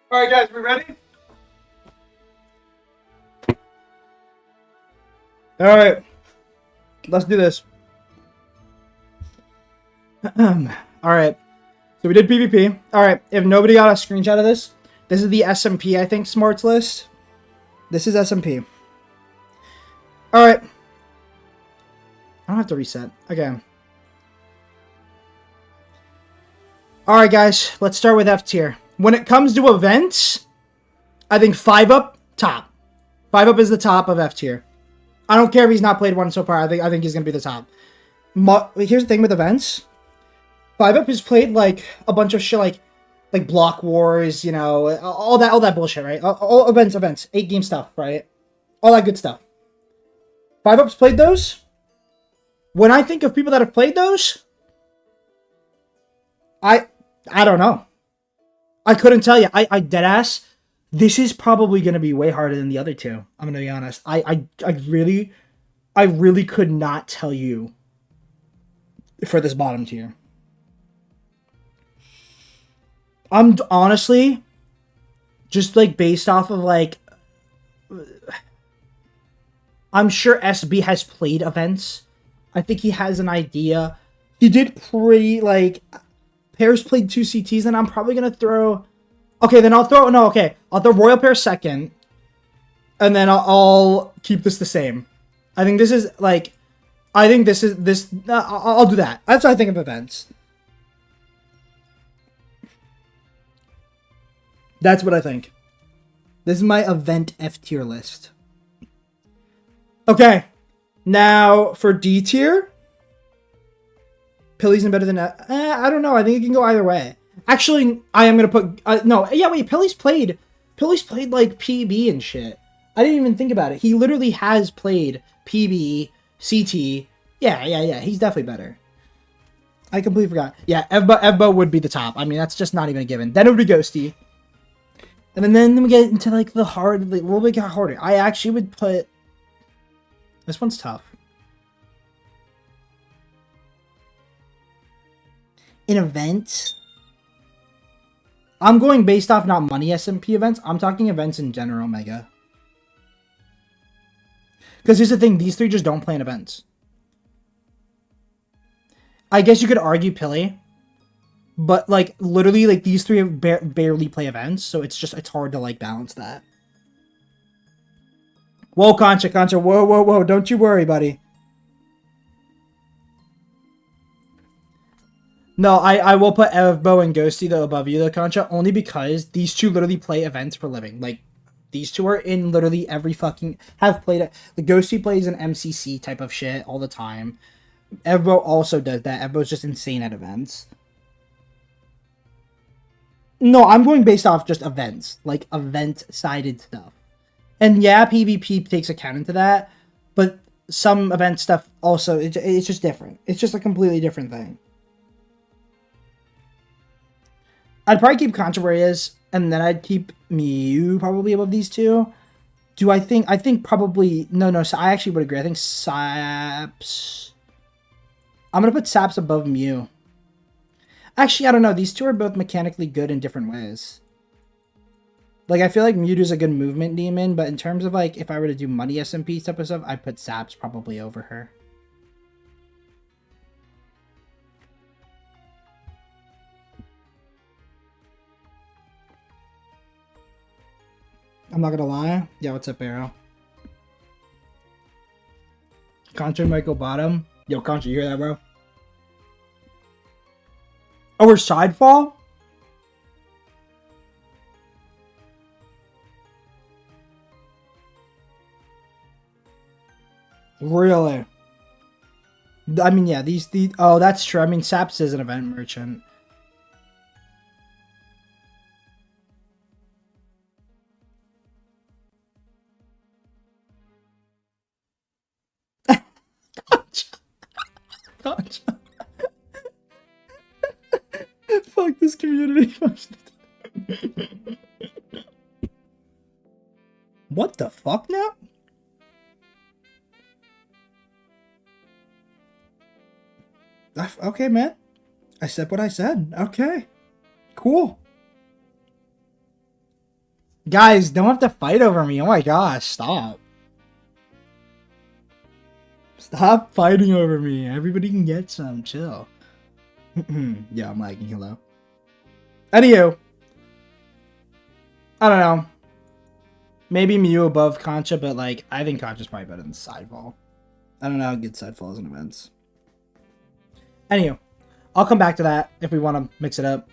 All right, guys, we ready? All right, let's do this. All right, so we did PvP. All right, if nobody got a screenshot of this, this is the SMP, I think, smarts list. This is SMP. All right. I don't have to reset. Okay. All right, guys, let's start with F tier. When it comes to events, I think 5-up, top. 5-up is the top of F tier. I don't care if he's not played one so far. I think he's going to be the top. Here's the thing with events. 5-up has played, like, a bunch of shit like Block Wars, you know, all that bullshit, right? All events. 8-game stuff, right? All that good stuff. 5-up's played those. When I think of people that have played those, I don't know. I couldn't tell you. I deadass. This is probably going to be way harder than the other two. I'm going to be honest. I really could not tell you for this bottom tier. I'm honestly just like based off of like, I'm sure SB has played events. I think he has an idea. He did pretty like, Pears played 2 CTs, and I'm probably going to throw... Okay, then I'll throw... No, okay. I'll throw Royal Pair second, and then I'll keep this the same. I think this is, like... I think this is... this. I'll do that. That's what I think of events. That's what I think. This is my event F tier list. Okay. Now, for D tier, Pilly's better than... I don't know. I think it can go either way. Actually, I am going to put... no, yeah, wait. Pilly's played like PB and shit. I didn't even think about it. He literally has played PB, CT. Yeah. He's definitely better. I completely forgot. Yeah, Evbo would be the top. I mean, that's just not even a given. Then it would be Ghosty. And then we get into like the hard, like, a little bit harder. I actually would put... This one's tough. In events, I'm going based off not MONEYSMP events. I'm talking events in general, Mega. Because here's the thing, these three just don't play in events. I guess you could argue Pilly, but like literally, like these three barely play events, so it's hard to like balance that. Whoa, Concha, whoa, don't you worry, buddy. No, I will put Evbo and Ghosty though above you though, Concha, only because these two literally play events for a living. Like, these two are in literally every fucking... have played it. The Ghosty plays an MCC type of shit all the time. Evbo also does that. Evbo's just insane at events. No, I'm going based off just events. Like, event-sided stuff. And yeah, PvP takes account into that. But some event stuff also, it's just different. It's just a completely different thing. I'd probably keep Concha where he is, and then I'd keep Mew probably above these two. I think probably... No, so I actually would agree. I think Saps... I'm going to put Saps above Mew. Actually, I don't know. These two are both mechanically good in different ways. Like, I feel like Mewtwo's a good movement demon, but in terms of, like, if I were to do MONEYSMP type of stuff, I'd put Saps probably over her. I'm not gonna lie. Yeah, what's up, Arrow? Contra Michael Bottom. Yo, Contra, you hear that, bro? Oh, we're Sidefall? Really? I mean, yeah, these... Oh, that's true. I mean, Saps is an event merchant. Concha. Fuck this community. What the fuck now? Okay, man. I said what I said. Okay. Cool. Guys, don't have to fight over me. Oh my gosh, stop. Stop fighting over me. Everybody can get some. Chill. Yeah, I'm lagging. Hello. Anywho. I don't know. Maybe Mew above Concha, but like, I think Concha's probably better than Sidefall. I don't know how good Sidefall is in events. Anywho. I'll come back to that if we want to mix it up.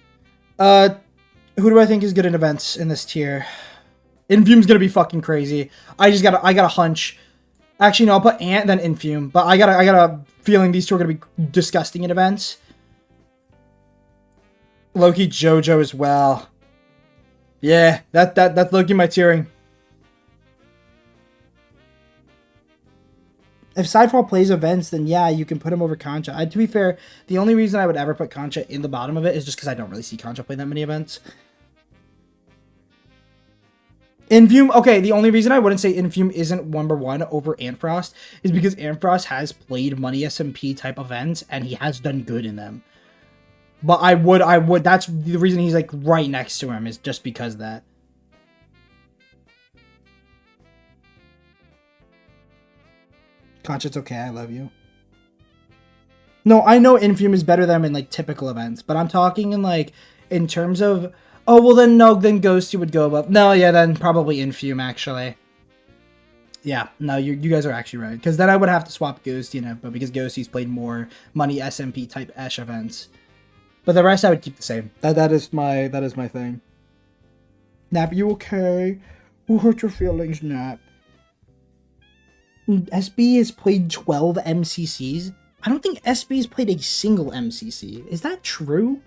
Who do I think is good in events in this tier? Infume's gonna be fucking crazy. I got a hunch. Actually, no, I'll put Ant, then Infume. But I got a feeling these two are gonna be disgusting in events. Loki Jojo as well. Yeah, that's Loki my tiering. If Sidefall plays events, then yeah, you can put him over Concha. To be fair, the only reason I would ever put Concha in the bottom of it is just because I don't really see Concha play that many events. Infume, okay, the only reason I wouldn't say Infume isn't number one over Antfrost is because Antfrost has played MONEYSMP type events, and he has done good in them. But I would, that's the reason he's like right next to him, is just because of that. Concha, it's okay, I love you. No, I know Infume is better than him in like typical events, but I'm talking in like, in terms of, oh, well then no, then Ghosty would go above. No, yeah, then probably Infume actually. Yeah, no, you guys are actually right. Because then I would have to swap Ghosty and Evbo, because Ghosty's played more MONEYSMP type Esh events. But the rest I would keep the same. That is my thing. Nap, you okay? Who hurt your feelings, Nap? SB has played 12 MCCs. I don't think SB has played a single MCC. Is that true?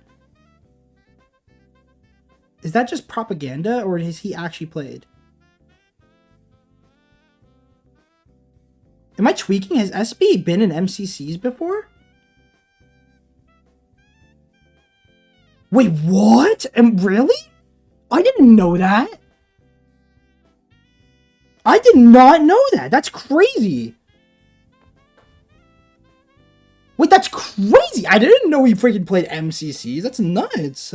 Is that just propaganda, or has he actually played? Am I tweaking? Has SB been in MCCs before? Wait, what? Really? I didn't know that. I did not know that. That's crazy. Wait, that's crazy. I didn't know he freaking played MCCs. That's nuts.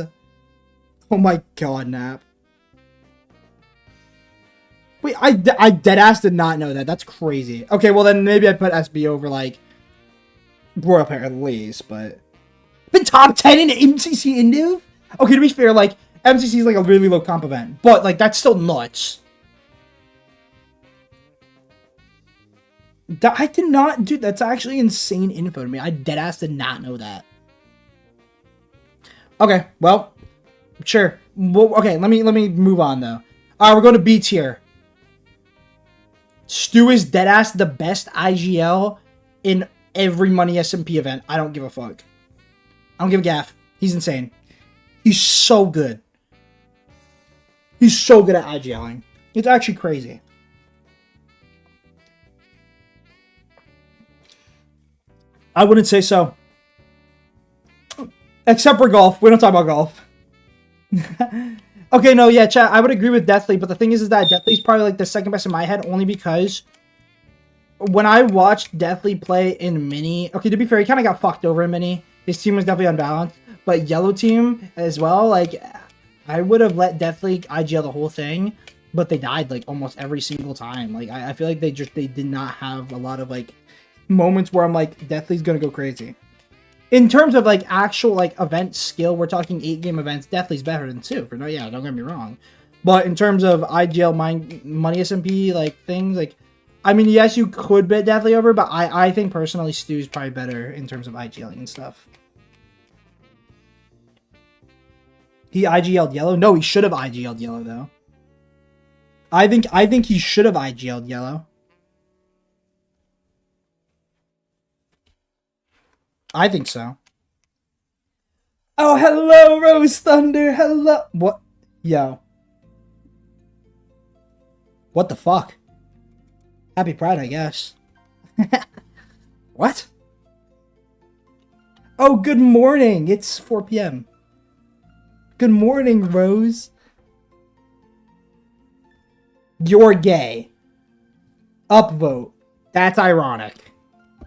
Oh my god, Nap. Wait, I deadass did not know that. That's crazy. Okay, well then maybe I put SB over, like, Royal Pair at least, but... Been top 10 in MCC Indiv? Okay, to be fair, like, MCC is like a really low comp event, but, like, that's still nuts. I did not... Dude, that's actually insane info to me. I deadass did not know that. Okay, well... Sure. Well, okay, let me move on though. Alright, we're going to B tier. Stu is deadass the best IGL in every MONEYSMP event. I don't give a fuck. I don't give a gaff. He's insane. He's so good. He's so good at IGLing. It's actually crazy. I wouldn't say so. Except for golf. We don't talk about golf. Okay, no, yeah, chat, I would agree with Deathly, but the thing is that Deathly's probably, like, the second best in my head, only because when I watched Deathly play in Mini... Okay, to be fair, he kind of got fucked over in Mini. His team was definitely unbalanced, but Yellow Team as well, like, I would have let Deathly IGL the whole thing, but they died, like, almost every single time. Like, I feel like they did not have a lot of, like, moments where I'm like, Deathly's gonna go crazy. In terms of, like, actual, like, event skill, we're talking 8-game events. Deathly's better than 2. For no, yeah, don't get me wrong. But in terms of IGL, MONEYSMP, like, things, like... I mean, yes, you could bet Deathly over, but I think, personally, Stu's probably better in terms of IGLing and stuff. He IGL'd Yellow? No, he should have IGL'd Yellow, though. I think he should have IGL'd Yellow. I think so. Oh, hello, Rose Thunder. Hello. What? Yo. What the fuck? Happy Pride, I guess. What? Oh, good morning. It's 4 p.m. Good morning, Rose. You're gay. Upvote. That's ironic.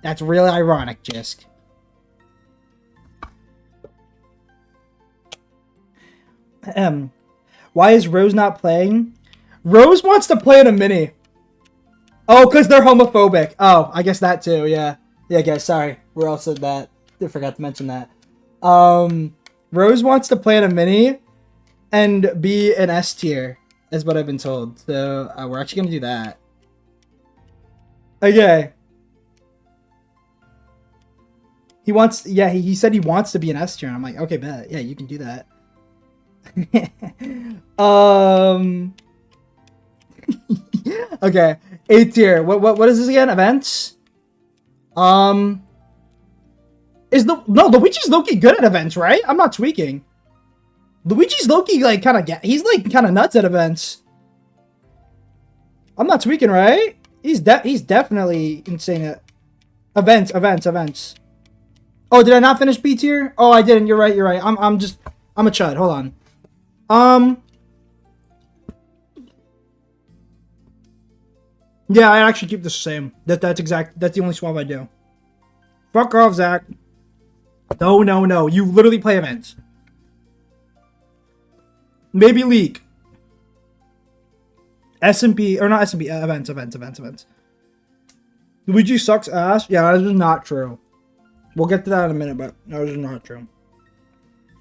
That's really ironic, Jisk. Why is Rose not playing? Rose wants to play in a mini. Oh, because they're homophobic. Oh, I guess that too, yeah. Yeah, guys, sorry. We all said that. I forgot to mention that. Rose wants to play in a mini and be an S tier, is what I've been told. So, we're actually going to do that. Okay. He wants, yeah, he said he wants to be an S tier, and I'm like, okay, bet. Yeah, you can do that. Okay, A tier. What is this again? Events? Luigi's low-key good at events, right? I'm not tweaking. Luigi's low-key, like, he's like kind of nuts at events. I'm not tweaking, right? He's definitely insane at events. Oh, did I not finish B tier? Oh, I didn't. You're right. I'm a chud. Hold on. Yeah, I actually keep the same. That's the only swap I do. Fuck off, Zach. No. You literally play events. Maybe League. SMP, or not SMP, events. Luigi sucks ass? Yeah, that is not true. We'll get to that in a minute, but no, this is not true.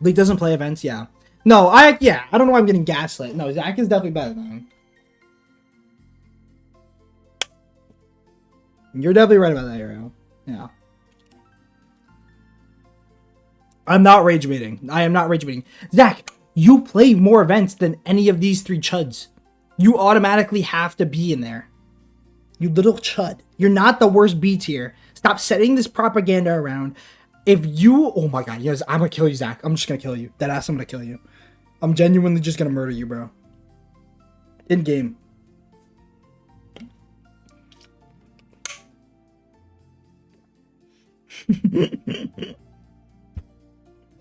League doesn't play events, yeah. No, I don't know why I'm getting gaslit. No, Zach is definitely better than him. You're definitely right about that, Hero. Yeah. I'm not rage baiting. I am not rage baiting. Zach, you play more events than any of these 3 chuds. You automatically have to be in there. You little chud. You're not the worst B tier. Stop setting this propaganda around. If you... Oh my god, yes, I'm gonna kill you, Zach. I'm just gonna kill you. Deadass, I'm gonna kill you. I'm genuinely just gonna murder you, bro. In game.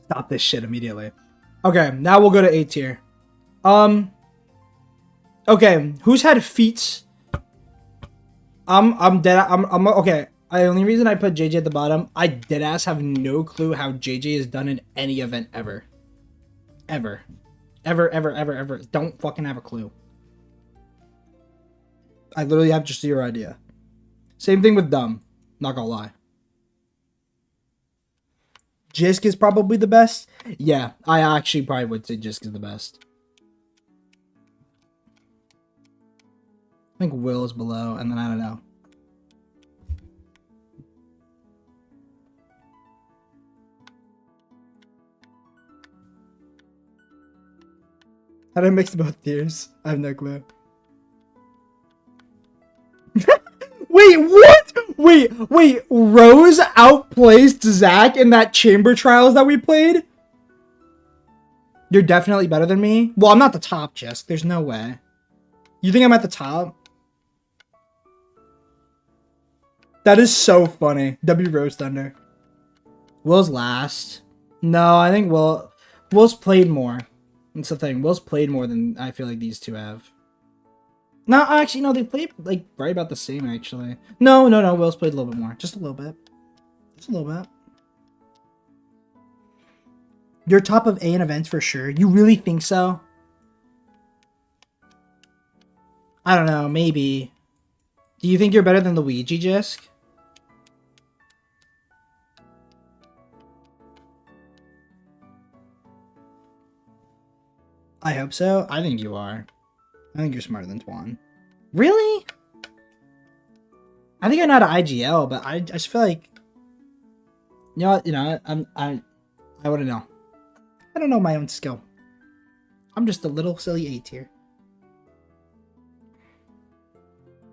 Stop this shit immediately. Okay, now we'll go to A tier. Okay, who's had feats? I'm dead. I'm okay. The only reason I put JJ at the bottom, I deadass have no clue how JJ has done in any event ever. Ever. Ever. Don't fucking have a clue. I literally have just zero idea. Same thing with Dumb. Not gonna lie. Jisk is probably the best. Yeah, I actually probably would say Jisk is the best. I think Will is below, and then I don't know. How do I mix both tiers? I have no clue. Wait, what? Wait, Rose outplaced Zach in that chamber trials that we played? You're definitely better than me? Well, I'm not the top, Jisk. There's no way. You think I'm at the top? That is so funny. W Rose Thunder. Will's last. No, I think Will's played more. That's the thing. Will's played more than I feel like these two have. No, actually, no, they played, like, right about the same, actually. No, Will's played a little bit more. Just a little bit. Just a little bit. You're top of A in events for sure. You really think so? I don't know, maybe. Do you think you're better than Luigi, Jisk? I hope so. I think you are. I think you're smarter than Twan. Really? I think I know how to IGL, but I just feel like, you know what? I wouldn't know. I don't know my own skill. I'm just a little silly A tier.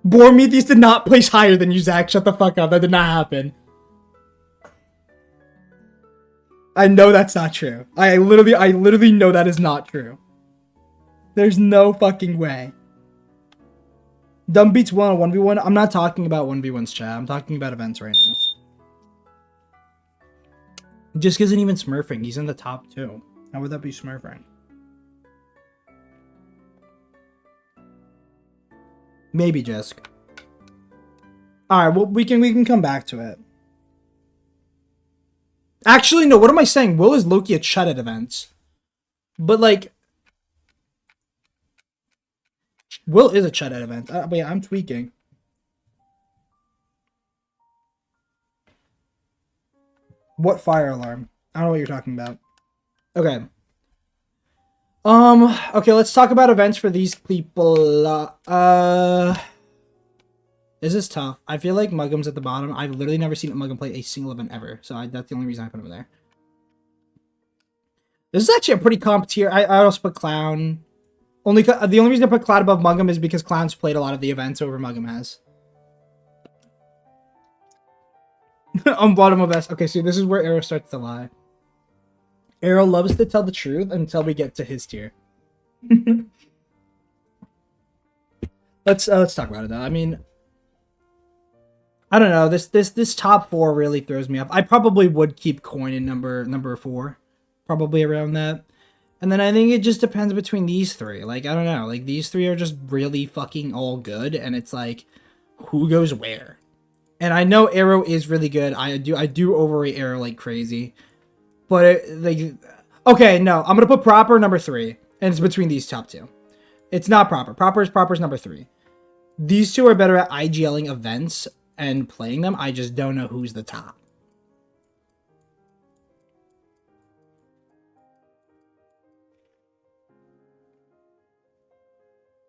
Bormetheus did not place higher than you, Zach. Shut the fuck up. That did not happen. I know that's not true. I literally know that is not true. There's no fucking way. Dumb beats 1 on 1v1. I'm not talking about 1v1's chat. I'm talking about events right now. Jisk isn't even smurfing. He's in the top 2. How would that be smurfing? Maybe Jisk. Alright, well, we can come back to it. Actually, no, what am I saying? Will is Loki a chud at events. But, like... Will is a chud at events. But yeah, I'm tweaking. What fire alarm? I don't know what you're talking about. Okay. Okay, let's talk about events for these people. This is tough. I feel like Muggum's at the bottom. I've literally never seen Muggum play a single event ever. So that's the only reason I put him there. This is actually a pretty comp tier. I also put Clown. The only reason I put Cloud above Muggum is because Clown's played a lot of the events over Muggum has. On bottom of S. Okay, so this is where Arrow starts to lie. Arrow loves to tell the truth until we get to his tier. Let's talk about it though. I mean, I don't know. This top 4 really throws me off. I probably would keep Coin in number 4, probably around that. And then I think it just depends between these 3. Like, I don't know. Like, these 3 are just really fucking all good. And it's like, who goes where? And I know Arrow is really good. I do overrate Arrow like crazy. But, okay, no. I'm going to put Proper number 3. And it's between these top 2. It's not Proper. Proper's number 3. These 2 are better at IGLing events and playing them. I just don't know who's the top.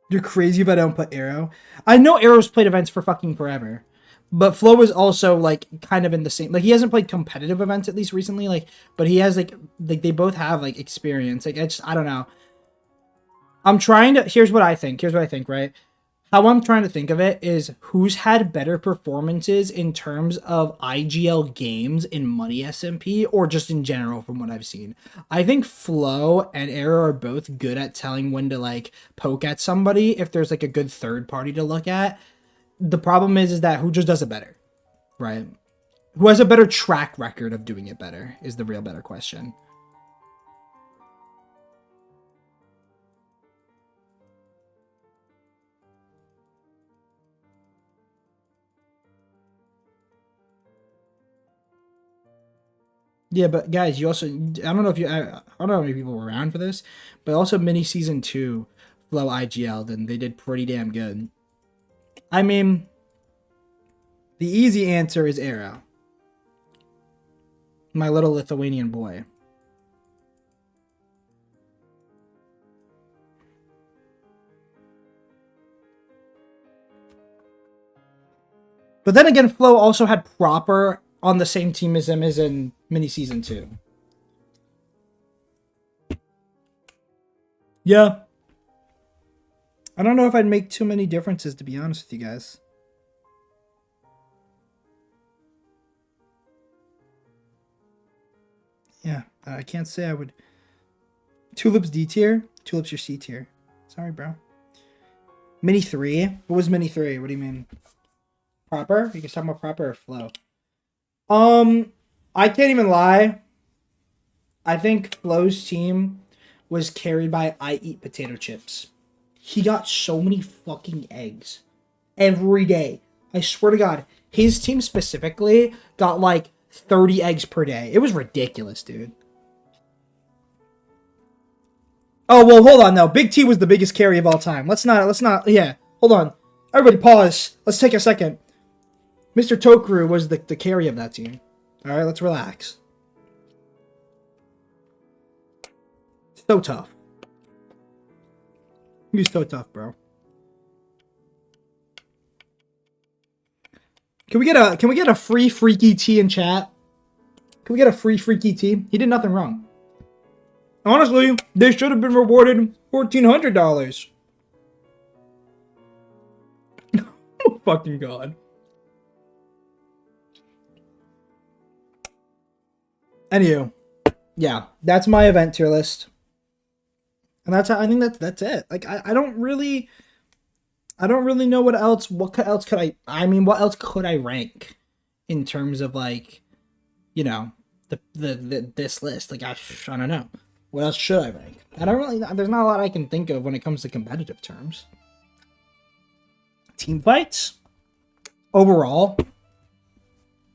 You're crazy if I don't put Arrow. I know Arrow's played events for fucking forever. But Flo is also, like, kind of in the same... Like, he hasn't played competitive events, at least recently. Like, but he has, like they both have, like, experience. Like, I don't know. I'm trying to... Here's what I think, right? how I'm trying to think of it is who's had better performances in terms of IGL games in MONEYSMP or just in general from what I've seen. I think Flo and Arrow are both good at telling when to like poke at somebody if there's like a good third party to look at. The problem is that who just does it better, right? Who has a better track record of doing it better is the real better question. Yeah, but guys, you also, I don't know if you, I don't know how many people were around for this, but also mini season 2 Flow IGL'd and they did pretty damn good. I mean, the easy answer is Arrow. My little Lithuanian boy. But then again, Flo also had Proper on the same team as him as in mini season 2. Yeah. I don't know if I'd make too many differences, to be honest with you guys. Yeah, I can't say I would. Tulips D tier. Tulips your C tier. Sorry, bro. Mini 3? What was Mini 3? What do you mean? Proper? You can talk about Proper or Flow? I can't even lie. I think Flo's team was carried by I Eat Potato Chips. He got so many fucking eggs every day. I swear to God, his team specifically got like 30 eggs per day. It was ridiculous, dude. Oh, well, hold on, though. Big T was the biggest carry of all time. Let's not, yeah. Hold on. Everybody pause. Let's take a second. Mr. Tokru was the carry of that team. All right, let's relax. So tough. He's so tough, bro. Can we get a free freaky tea in chat? Can we get a free freaky tea? He did nothing wrong. Honestly, they should have been rewarded $1,400. Oh fucking God. Anywho, yeah, that's my event tier list. And that's how, I think that's it. Like I don't really know what else could I rank in terms of like, you know, this list. Like I don't know. What else should I rank? There's not a lot I can think of when it comes to competitive terms. Team fights overall,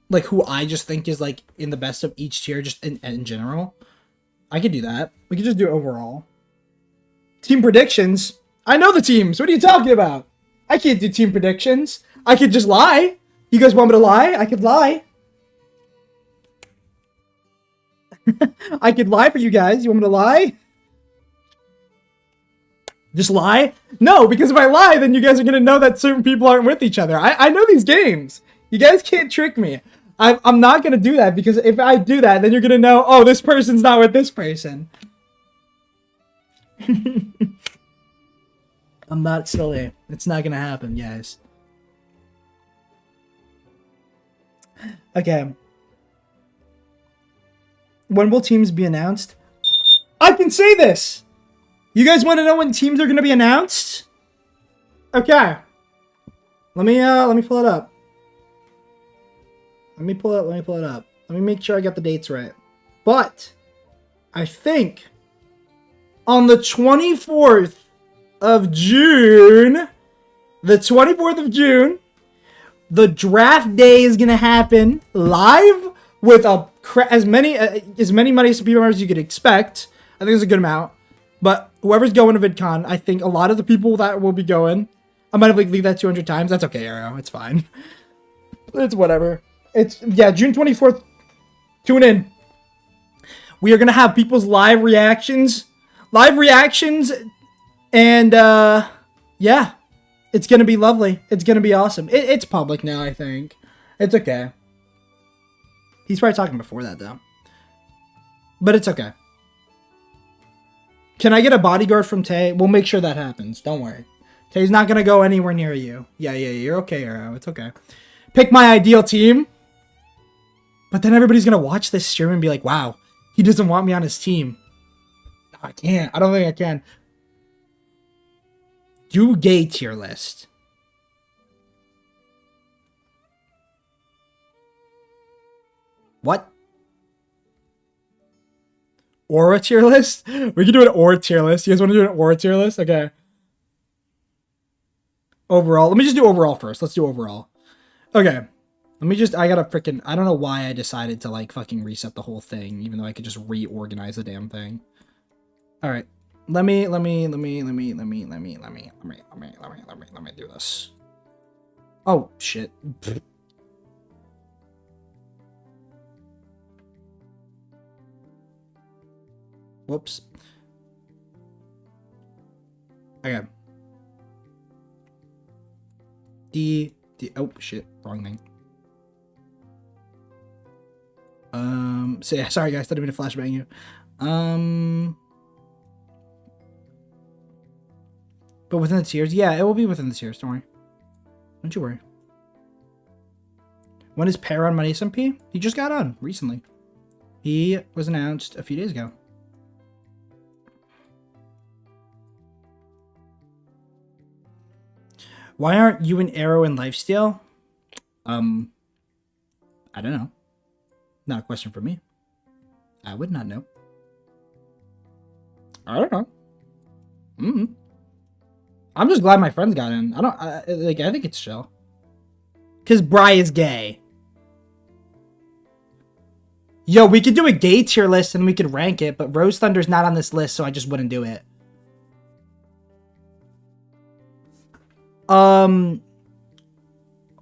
like who I just think is like in the best of each tier, just in general. I could do that. We could just do overall. Team predictions. I know the teams. What are you talking about? I can't do team predictions. I could just lie. You guys want me to lie? I could lie. I could lie for you guys. You want me to lie? Just lie? No, because if I lie, then you guys are going to know that certain people aren't with each other. I know these games. You guys can't trick me. I'm not going to do that, because if I do that, then you're going to know, oh, this person's not with this person. I'm not silly. It's not going to happen, guys. Okay. When will teams be announced? I can say this! You guys want to know when teams are going to be announced? Okay. Let me pull it up. Let me pull it up. Let me make sure I got the dates right. But I think on the 24th of June, the draft day is going to happen live with as many MONEYSMP members as you could expect. I think it's a good amount. But whoever's going to VidCon, I think a lot of the people that will be going, I might have like leave that 200 times. That's okay, Arrow. It's fine. It's whatever. It's, yeah, June 24th. Tune in. We are going to have people's live reactions. And, yeah. It's going to be lovely. It's going to be awesome. It's public now, I think. It's okay. He's probably talking before that, though. But it's okay. Can I get a bodyguard from Tay? We'll make sure that happens. Don't worry. He's not gonna go anywhere near you. Yeah, you're okay, Arrow. It's okay. Pick my ideal team. But then everybody's gonna watch this stream and be like, wow, he doesn't want me on his team. No, I can't. I don't think I can. Do gay tier list. What? Aura tier list? We can do an aura tier list. You guys want to do an aura tier list? Okay. Overall. Let me just do overall first. Let's do overall. Okay. Let me just, I gotta freaking, I don't know why I decided to like fucking reset the whole thing, even though I could just reorganize the damn thing. All right. Let me do this. Oh, shit. Whoops. Okay. Oh, shit. Wrong thing. So yeah, sorry guys, didn't mean to flashbang you. But within the tiers, yeah, it will be within the tiers, don't worry. Don't you worry. When is Pear on MONEYSMP? He just got on recently. He was announced a few days ago. Why aren't you and Arrow in lifesteal? I don't know. Not a question for me. I would not know. I don't know. I'm just glad my friends got in. I think it's chill. Cause Bry is gay. Yo, we could do a gay tier list and we could rank it, but Rose Thunder's not on this list, so I just wouldn't do it.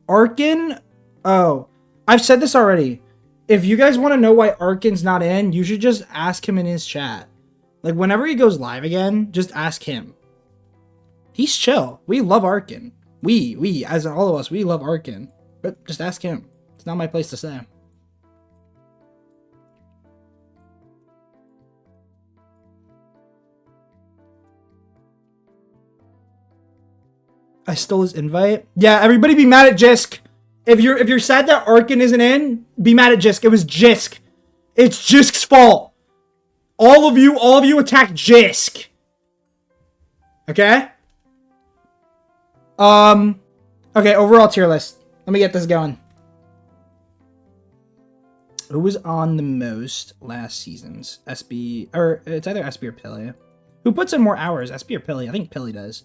Arkin? Oh, I've said this already. If you guys want to know why Arkin's not in, you should just ask him in his chat. Like, whenever he goes live again, just ask him. He's chill. We love Arkin. We, as in all of us, we love Arkin. But just ask him. It's not my place to say. I stole his invite. Yeah, everybody be mad at Jisk. If you're sad that Arkin isn't in, be mad at Jisk. It was Jisk. It's Jisk's fault. All of you attack Jisk. Okay? Okay, overall tier list. Let me get this going. Who was on the most last season's? SB, or it's either SB or Pilly. Who puts in more hours, SB or Pilly? I think Pilly does.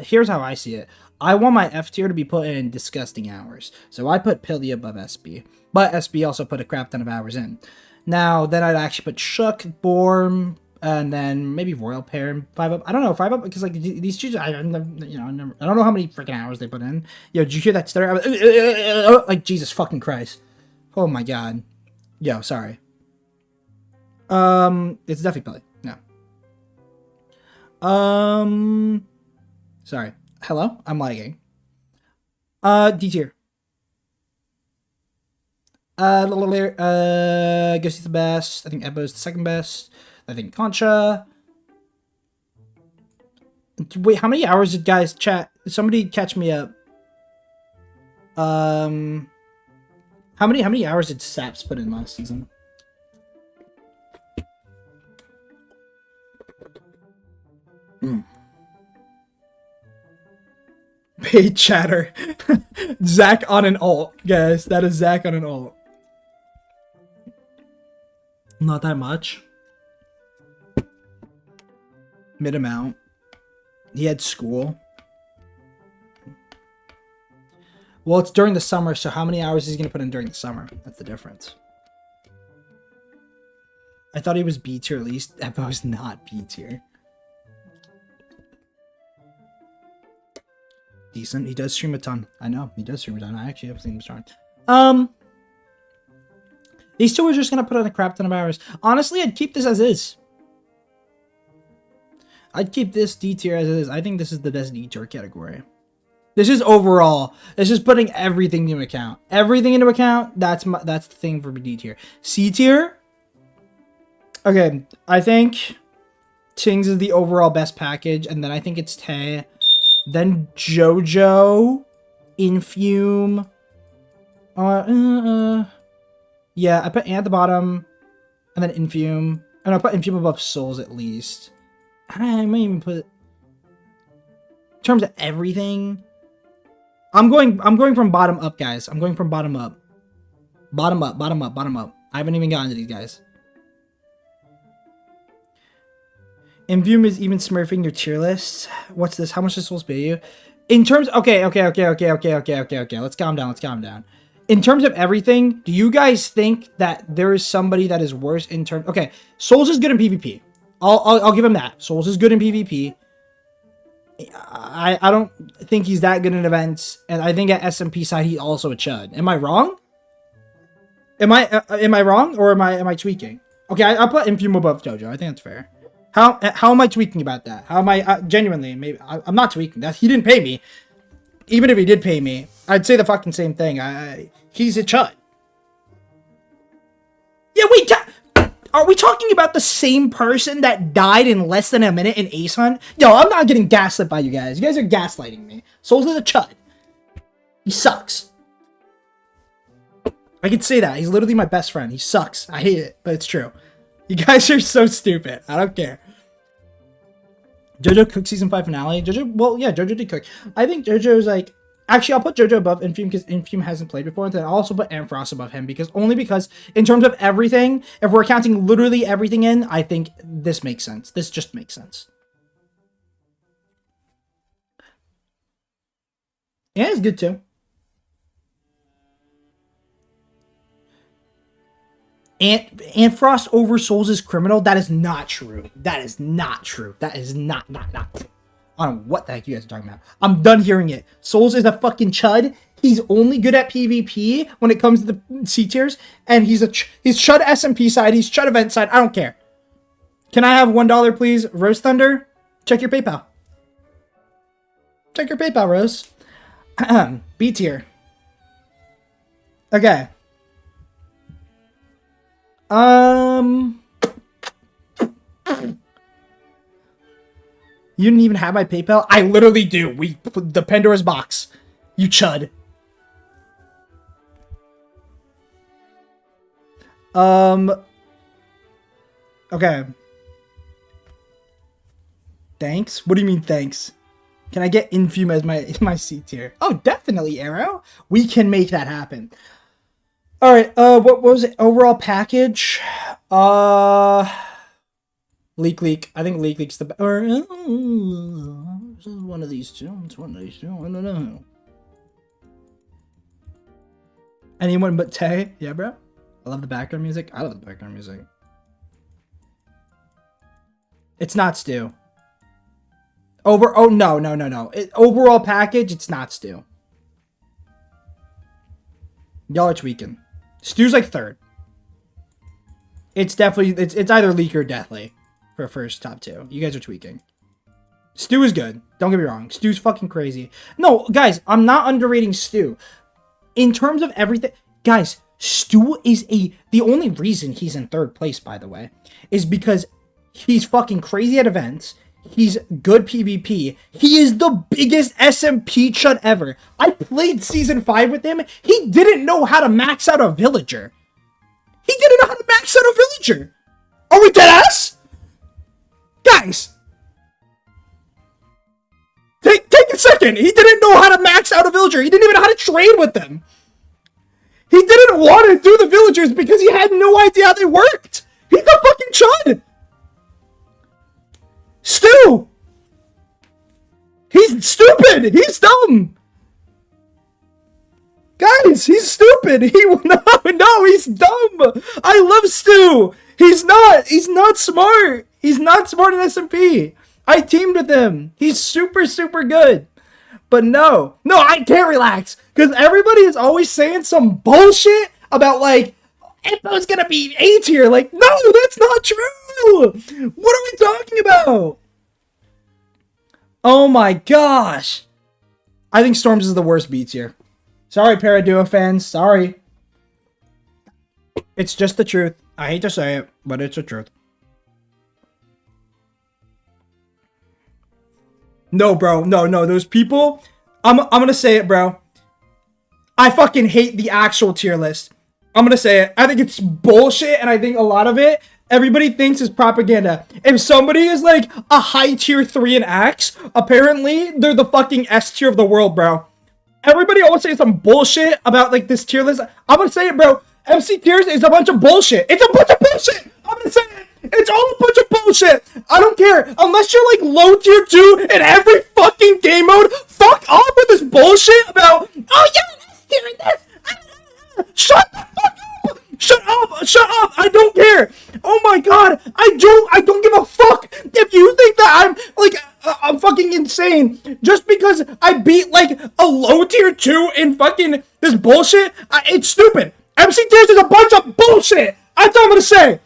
Here's how I see it. I want my F tier to be put in disgusting hours. So I put Pilly above SB. But SB also put a crap ton of hours in. Now, then I'd actually put Shook, Borm, and then maybe Royal Pair and 5 up. I don't know, 5 up, because like these two, I don't know how many freaking hours they put in. Yo, did you hear that stutter? Like, Jesus fucking Christ. Oh my god. Yo, sorry. It's definitely Pilly. No. Sorry. Hello? I'm lagging. D tier. Ghostie's the best. I think Ebo's the second best. I think Concha. Wait, how many hours did guys chat? Somebody catch me up. How many hours did Saps put in last season? Paid chatter. Zach on an alt, guys. That is Zach on an alt. Not that much. Mid amount. He had school. Well, it's during the summer, so how many hours is he going to put in during the summer? That's the difference. I thought he was B tier at least. Evo is not B tier. Decent. He does stream a ton. I know. He does stream a ton. I actually have seen him start. These two are just going to put in a crap ton of hours. Honestly, I'd keep this as is. I'd keep this D tier as is. I think this is the best D tier category. This is overall. This is putting everything into account. Everything into account. That's the thing for D tier. C tier. Okay, I think Ting's is the overall best package, and then I think it's Tay, then JoJo, Infume. Yeah, I put Ant at the bottom, and then Infume. And I put Infume above Souls at least. I might even put, in terms of everything, I'm going from bottom up, guys. I'm going from bottom up. Bottom up, bottom up, bottom up. I haven't even gotten to these guys. Infume is even smurfing your tier list. What's this? How much does Souls pay you? In terms, okay. Let's calm down. In terms of everything, do you guys think that there is somebody that is worse in terms? Okay, Souls is good in PvP. I'll give him that. Souls is good in PvP. I don't think he's that good in events, and I think at SMP side he's also a chud. Am I wrong? Am I wrong, or am I tweaking? Okay, I'll put Infume above JoJo. I think that's fair. How am I tweaking about that? How am I genuinely? Maybe I'm not tweaking. That he didn't pay me. Even if he did pay me, I'd say the fucking same thing. He's a chud. Yeah, wait. Are we talking about the same person that died in less than a minute in Ace Hunt? Yo, I'm not getting gaslit by you guys. You guys are gaslighting me. Souls is a chud. He sucks. I could say that. He's literally my best friend. He sucks. I hate it, but it's true. You guys are so stupid. I don't care. JoJo cooked season 5 finale. JoJo, well, yeah, JoJo did cook. I think JoJo's like, actually, I'll put JoJo above Infume because Infume hasn't played before. And then I'll also put Ampharos above him because in terms of everything, if we're counting literally everything in, I think this makes sense. This just makes sense. Yeah, it's good too. Ampharos over Souls is criminal. That is not true. That is not true. That is not true. I don't know what the heck you guys are talking about. I'm done hearing it. Souls is a fucking chud. He's only good at PvP when it comes to the C tiers, and he's chud SMP side. He's chud event side. I don't care. Can I have $1, please? Rose Thunder, check your PayPal. Check your PayPal, Rose. B tier. Okay. You didn't even have my PayPal? I literally do. We put the Pandora's box. You chud. Okay. Thanks? What do you mean thanks? Can I get Infume as my C tier? Oh, definitely, Arrow. We can make that happen. All right, what was it? Overall package? Leak. I think Leak's the best. Or this is one of these two. It's one of these two. I don't know. Anyone but Tay? Yeah, bro. I love the background music. I love the background music. It's not Stu. Oh no. Overall package, it's not Stu. Y'all are tweaking. Stu's like third. It's definitely, it's either Leak or Deathly for first top two. You guys are tweaking. Stu is good. Don't get me wrong. Stu's fucking crazy. No, guys, I'm not underrating Stu. In terms of everything, guys, Stu is the only reason he's in third place, by the way, is because he's fucking crazy at events. He's good PvP. He is the biggest SMP chud ever. I played Season 5 with him. He didn't know how to max out a villager. He didn't know how to max out a villager. Are we dead ass? Guys. Take a second. He didn't know how to max out a villager. He didn't even know how to trade with them. He didn't want to do the villagers because he had no idea how they worked. He's a fucking chud. Stu! He's stupid! He's dumb! Guys, he's stupid! No, he's dumb! I love Stu! He's not smart! He's not smart in SMP! I teamed with him! He's super, super good! But no, I can't relax! Because everybody is always saying some bullshit about, like, Info's gonna be A tier! Like, no, that's not true! What are we talking about? Oh my gosh! I think Storms is the worst B tier. Sorry, Paraduo fans. Sorry. It's just the truth. I hate to say it, but it's the truth. No, bro. No. Those people, I'm gonna say it, bro. I fucking hate the actual tier list. I'm gonna say it. I think it's bullshit, and I think a lot of it, everybody thinks is propaganda. If somebody is like a high tier 3 in Axe, apparently they're the fucking S tier of the world, bro. Everybody always say some bullshit about like this tier list. I'm gonna say it, bro. MC tiers is a bunch of bullshit. It's a bunch of bullshit. I'm gonna say it. It's all a bunch of bullshit. I don't care. Unless you're like low tier 2 in every fucking game mode, fuck off with this bullshit about, oh yeah, let's do this. Shut the fuck up! Shut up! Shut up! I don't care! Oh my god! I don't give a fuck if you think that I'm like I'm fucking insane just because I beat like a low tier 2 in fucking this bullshit. It's stupid. MC tiers is a bunch of bullshit. That's all I'm gonna say.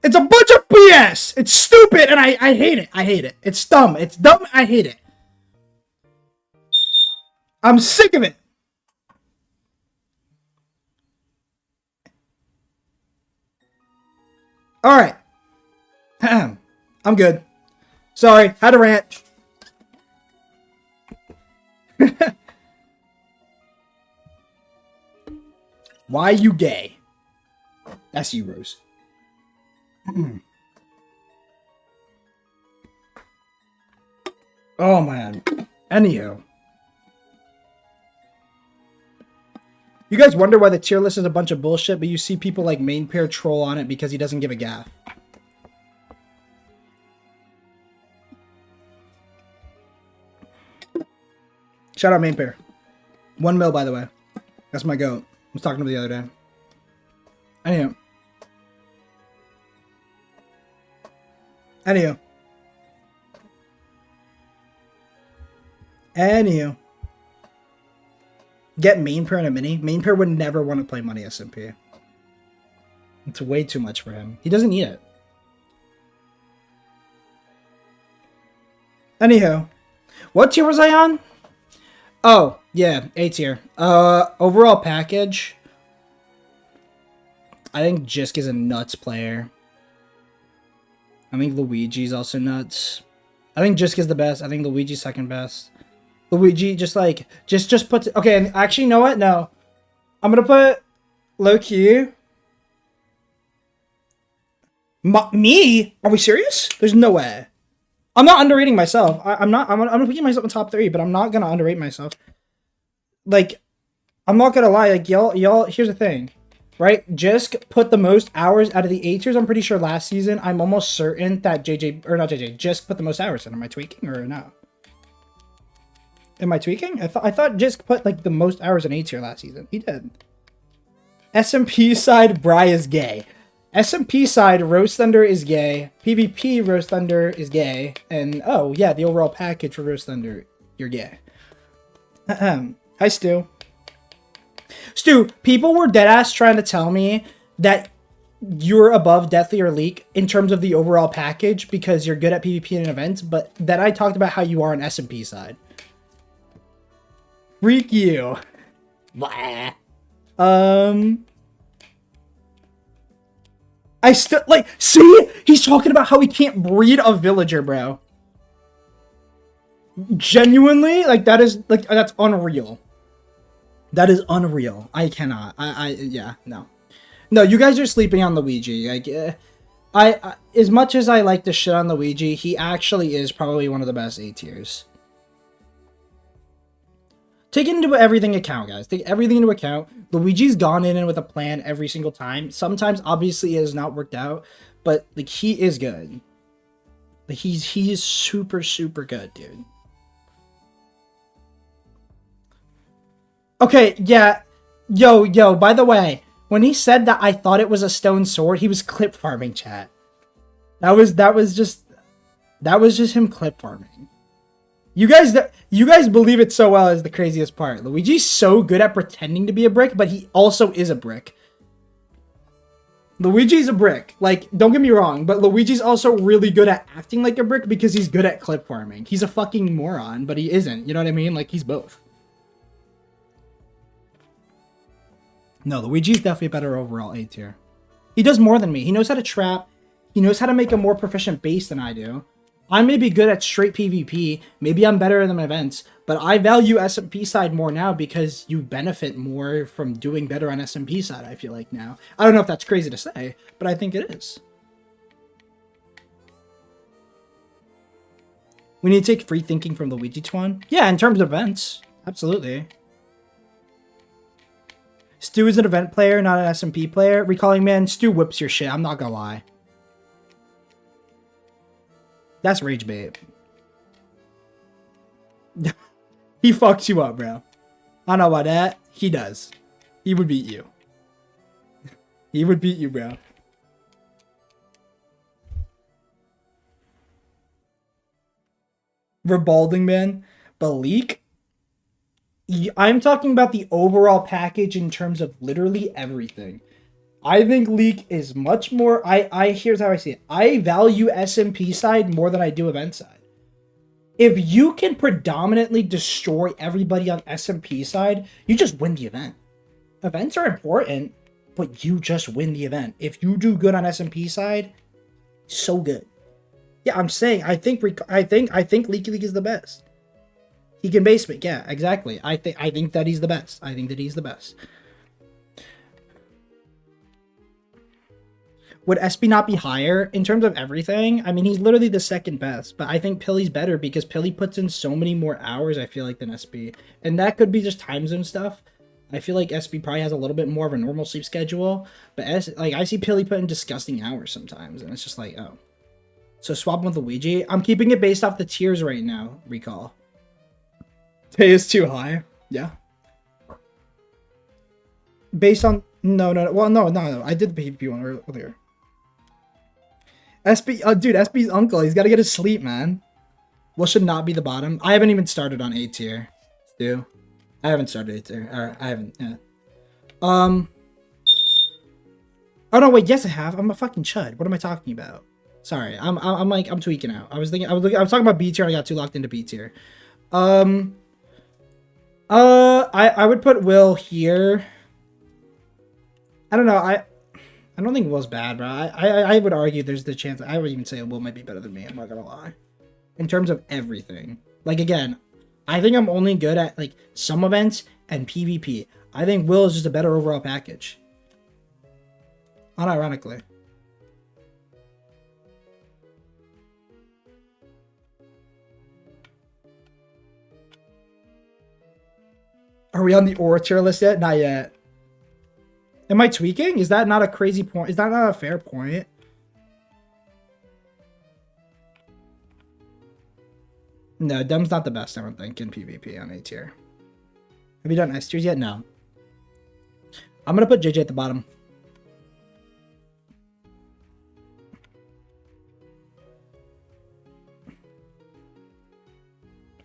It's a bunch of BS. It's stupid and I hate it. I hate it. It's dumb. It's dumb. I hate it. I'm sick of it. All right. I'm good. Sorry, had a rant. Why you gay? That's you, Rose. Oh, man. Anywho. You guys wonder why the tier list is a bunch of bullshit, but you see people like Main Pair troll on it because he doesn't give a gaff. Shout out Main Pair. 1 mil, by the way. That's my goat. I was talking to him the other day. Anywho. Get Main Pair in a mini. Main Pair would never want to play MONEYSMP. It's way too much for him. He doesn't need it. Anywho. What tier was I on? Oh, yeah, A tier. Overall package. I think Jisk is a nuts player. I think Luigi's also nuts. I think Jisk is the best. I think Luigi's second best. Luigi just like just put okay, actually you know what? No. I'm gonna put low key. Me? Are we serious? There's no way. I'm not underrating myself. I'm gonna put myself in top 3, but I'm not gonna underrate myself. Like, I'm not gonna lie, like y'all here's the thing. Right? Jisk put the most hours out of the A tiers, I'm pretty sure last season. I'm almost certain that Jisk put the most hours in. Am I tweaking or no? Am I tweaking? I thought Jisk put like the most hours in A tier last season. He did. SMP side, Bry is gay. SMP side, Rose Thunder is gay. PvP, Rose Thunder is gay. And oh yeah, the overall package for Rose Thunder, you're gay. Hi Stu. Stu, people were deadass trying to tell me that you're above Deathly or Leak in terms of the overall package because you're good at PvP and events, but then I talked about how you are on SMP side. Freak you. Blah. I still like see he's talking about how he can't breed a villager, bro. Genuinely, like that is like that's unreal. That is unreal. I cannot. Yeah, no. No, you guys are sleeping on Luigi. Like I as much as I like to shit on Luigi, he actually is probably one of the best A tiers. Take into everything account, guys. Take everything into account. Luigi's gone in with a plan every single time. Sometimes, obviously, it has not worked out, but like he is good. Like he is super, super good, dude. Okay, yeah. Yo, by the way, when he said that I thought it was a stone sword, he was clip farming, chat. That was just him clip farming. You guys believe it so well is the craziest part. Luigi's so good at pretending to be a brick, but he also is a brick. Luigi's a brick. Like, don't get me wrong, but Luigi's also really good at acting like a brick because he's good at clip farming. He's a fucking moron, but he isn't. You know what I mean? Like, he's both. No, Luigi's definitely a better overall A tier. He does more than me. He knows how to trap. He knows how to make a more proficient base than I do. I may be good at straight PvP. Maybe I'm better than events, but I value SMP side more now because you benefit more from doing better on SMP side, I feel like now. I don't know if that's crazy to say, but I think it is. We need to take free thinking from Luigi Twan. Yeah, in terms of events. Absolutely. Stu is an event player, not an SMP player. Recalling man, Stu whips your shit. I'm not gonna lie. That's rage bait. He fucks you up, bro. I don't know about that. He does. He would beat you. He would beat you, bro. Rebalding man. But leak? I'm talking about the overall package in terms of literally everything. I think leak is much more. Here's how I see it. I value SMP side more than I do event side. If you can predominantly destroy everybody on SMP side, you just win the event. Events are important, but you just win the event. If you do good on SMP side, so good. Yeah, I'm saying I think Leaky League is the best. He can basement, yeah, exactly. I think that he's the best. I think that he's the best. Would SP not be higher in terms of everything? I mean, he's literally the second best, but I think Pilly's better because Pilly puts in so many more hours, I feel like, than SP. And that could be just time zone stuff. I feel like SP probably has a little bit more of a normal sleep schedule, but I see Pilly put in disgusting hours sometimes, and it's just like, oh. So swap with Luigi. I'm keeping it based off the tiers right now, recall. Tay is too high. Yeah. Based on... No. Well, no. I did the PvP one earlier. SP... dude, SP's uncle. He's got to get his sleep, man. What should not be the bottom? I haven't even started on A tier. Stu. I haven't started A tier. Or, I haven't, yeah. Oh, no, wait. Yes, I have. I'm a fucking chud. What am I talking about? Sorry. I'm tweaking out. I was talking about B tier and I got too locked into B tier. I would put Will here. I don't know. I don't think Will's bad, bro. I would argue there's the chance. I would even say Will might be better than me. I'm not gonna lie. In terms of everything. Like, again, I think I'm only good at, like, some events and PvP. I think Will is just a better overall package. Unironically. Are we on the Aura tier list yet? Not yet. Am I tweaking? Is that not a crazy point? Is that not a fair point? No, Dumb's not the best, I don't think, in PvP on A tier. Have you done S tiers yet? No. I'm going to put JJ at the bottom.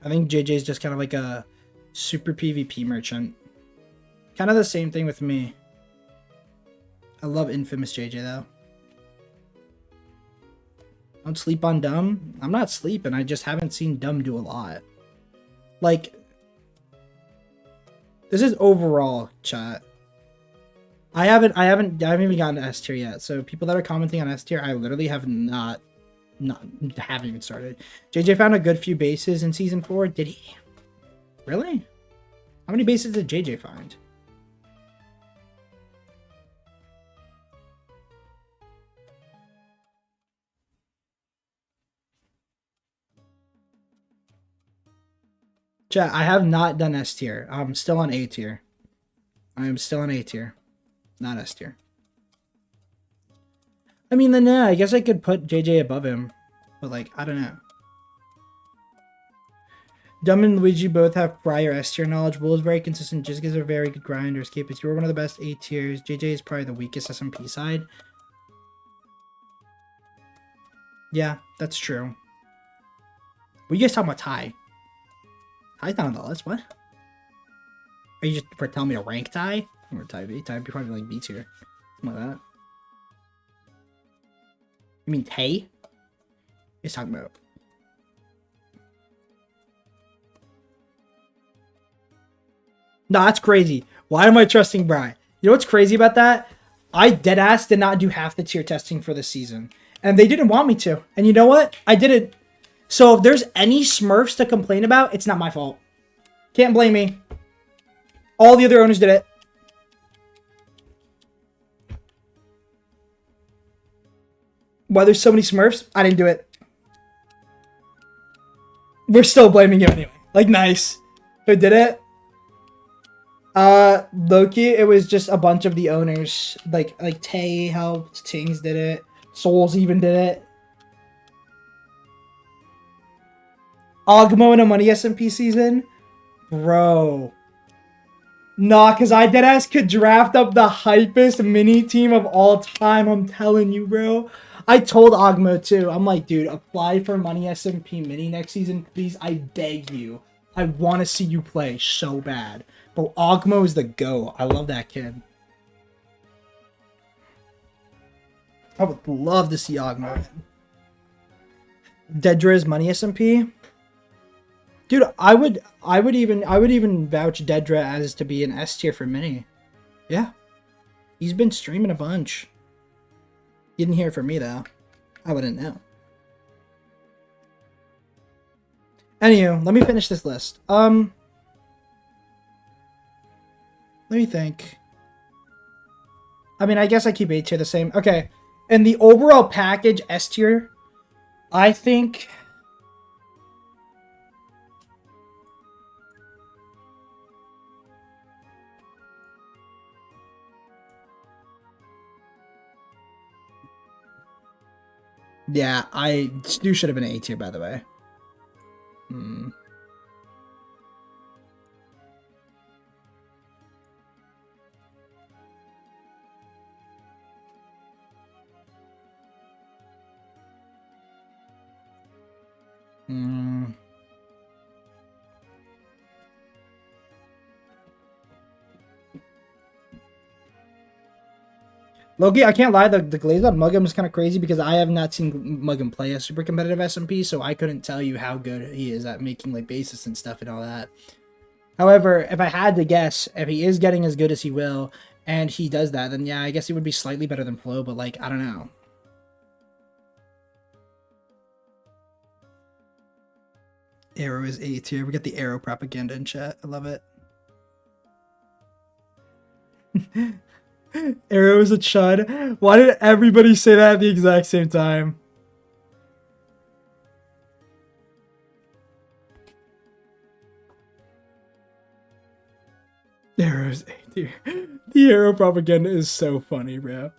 I think JJ is just kind of like a super PvP merchant. Kind of the same thing with me. I love Infamous JJ though. Don't sleep on Dumb. I'm not sleeping. I just haven't seen Dumb do a lot. Like, this is overall chat. I haven't even gotten to S tier yet. So people that are commenting on S tier, I literally have haven't even started. JJ found a good few bases in season 4. Did he? Really? How many bases did JJ find? Chat, I have not done S tier. I'm still on A tier. I am still on A tier. Not S tier. I mean, then, yeah, I guess I could put JJ above him. But, like, I don't know. Dumb and Luigi both have prior S tier knowledge. Will is very consistent. Jizz are very good grinders. Escapists, you were one of the best A tiers. JJ is probably the weakest SMP side. Yeah, that's true. What are you guys talking about Ty? Ty's not on the list, what? Are you just telling me to rank Ty? Or Ty B? Ty B probably like B tier. Something like that. You mean Tay? He's talking about. No, that's crazy. Why am I trusting Bry? You know what's crazy about that? I did not do half the tier testing for this season. And they didn't want me to. And you know what? I did it. So if there's any Smurfs to complain about, it's not my fault. Can't blame me. All the other owners did it. Why there's so many Smurfs? I didn't do it. We're still blaming you anyway. Like, nice. Who did it? Loki, it was just a bunch of the owners. Like Tay helped, Tings did it, Souls even did it. Ogmo in a MONEYSMP season? Bro. Nah, because I deadass could draft up the hypest mini team of all time. I'm telling you, bro. I told Ogmo too. I'm like, dude, apply for MONEYSMP mini next season, please. I beg you. I want to see you play so bad. But Ogmo is the GOAT. I love that kid. I would love to see Ogmo. Dedra's MONEYSMP? Dude, I would even vouch Dedra as to be an S tier for mini. Yeah. He's been streaming a bunch. You didn't hear it from me though. I wouldn't know. Anywho, let me finish this list. Let me think. I mean, I guess I keep A tier the same. Okay. And the overall package S tier, I think yeah, Stu should have been A tier, by the way. Loki, I can't lie, the glaze on Muggum is kind of crazy because I have not seen Muggum play a super competitive SMP, so I couldn't tell you how good he is at making like bases and stuff and all that. However, if I had to guess, if he is getting as good as he will, and he does that, then yeah, I guess he would be slightly better than Flo, but like, I don't know. Arrow is A tier. We got the Arrow propaganda in chat. I love it. Arrow is a chud. Why did everybody say that at the exact same time? Arrow is A tier. The Arrow propaganda is so funny, bro.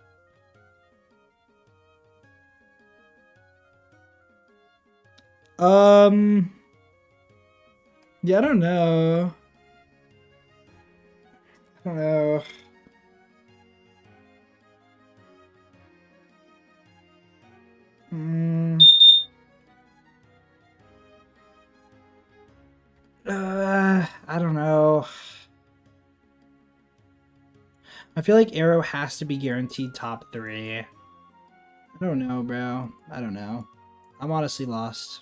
Yeah, I don't know. I don't know. I don't know. I feel like Arrow has to be guaranteed top 3. I don't know, bro. I don't know. I'm honestly lost.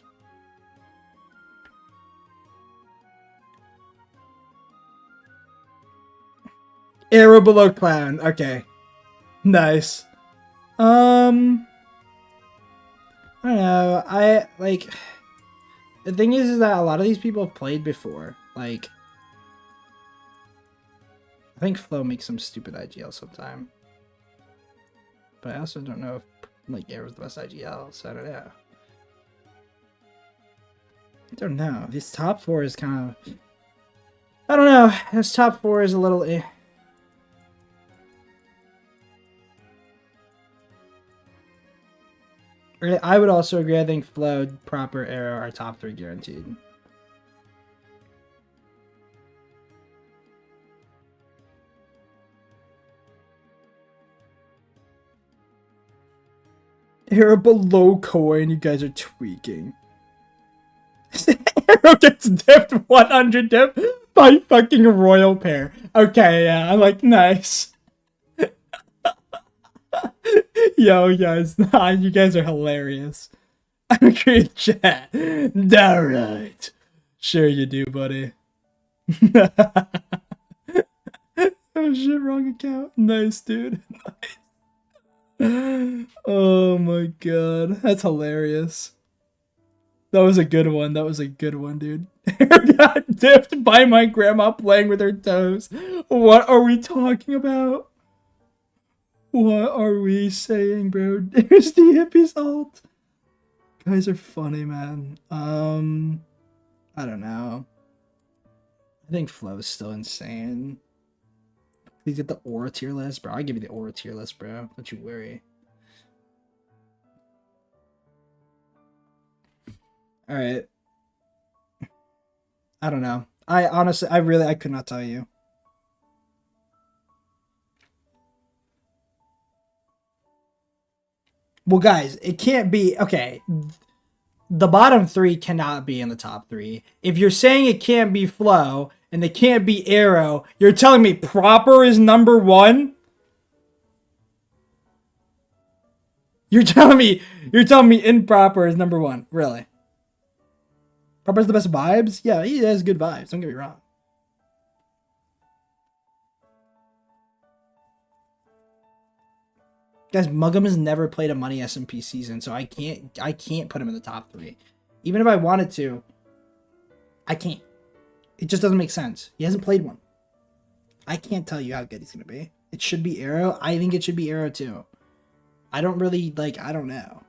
Arrow below Clown. Okay. Nice. I don't know. I, like... The thing is that a lot of these people have played before. Like... I think Flo makes some stupid IGL sometime. But I also don't know if, like, Arrow's the best IGL, so I don't know. I don't know. This top 4 is kind of... I don't know. This top 4 is a little... I would also agree. I think Flo, Proper, Arrow are top 3 guaranteed. Arrow below coin, you guys are tweaking. Arrow gets dipped 100 dip by fucking Royal Pair. Okay, yeah, I'm like, nice. Yo, guys, nah, you guys are hilarious. I agree with chat. Alright. Sure you do, buddy. Oh shit, wrong account. Nice, dude. Nice. Oh my god. That's hilarious. That was a good one. That was a good one, dude. Got dipped by my grandma playing with her toes. What are we talking about? What are we saying, bro? There's the hippie salt. Guys are funny, man. I don't know. I think Flow is still insane. Please get the aura tier list, bro. I'll give you the aura tier list, bro. Don't you worry. All right. I don't know. I honestly, I could not tell you. Well, guys, it can't be, okay. The bottom three cannot be in the top three. If you're saying it can't be Flow and it can't be Arrow, you're telling me Proper is number one? You're telling me Improper is number one. Really? Proper's the best vibes? Yeah, he has good vibes. Don't get me wrong. Guys, Muggum has never played a Money SMP season, so I can't put him in the top three. Even if I wanted to, I can't. It just doesn't make sense. He hasn't played one. I can't tell you how good he's gonna be. It should be Arrow. I think it should be Arrow too. I don't really like. I don't know.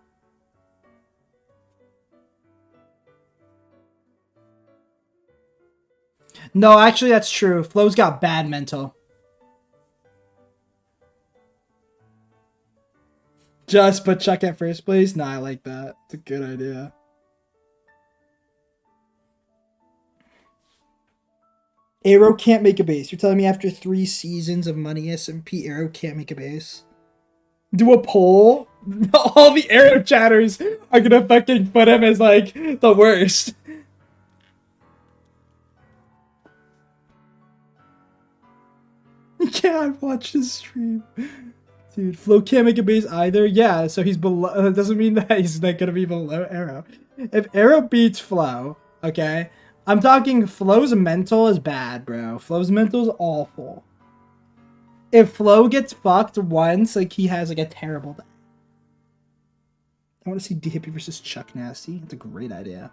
No, actually, that's true. Flo's got bad mental. Just put Chuck at first place? Nah, I like that. It's a good idea. Arrow can't make a base. You're telling me after 3 seasons of Money SMP, Arrow can't make a base? Do a poll? All the Arrow chatters are gonna fucking put him as, like, the worst. Yeah, I've watched his stream. Dude, Flo can't make a base either. Yeah, so he's below. Doesn't mean that he's not gonna be below Arrow. If Arrow beats Flo, okay, I'm talking Flo's mental is bad, bro. Flo's mental is awful. If Flo gets fucked once, like he has like a terrible day. I want to see D Hippie versus Chuck Nasty. That's a great idea.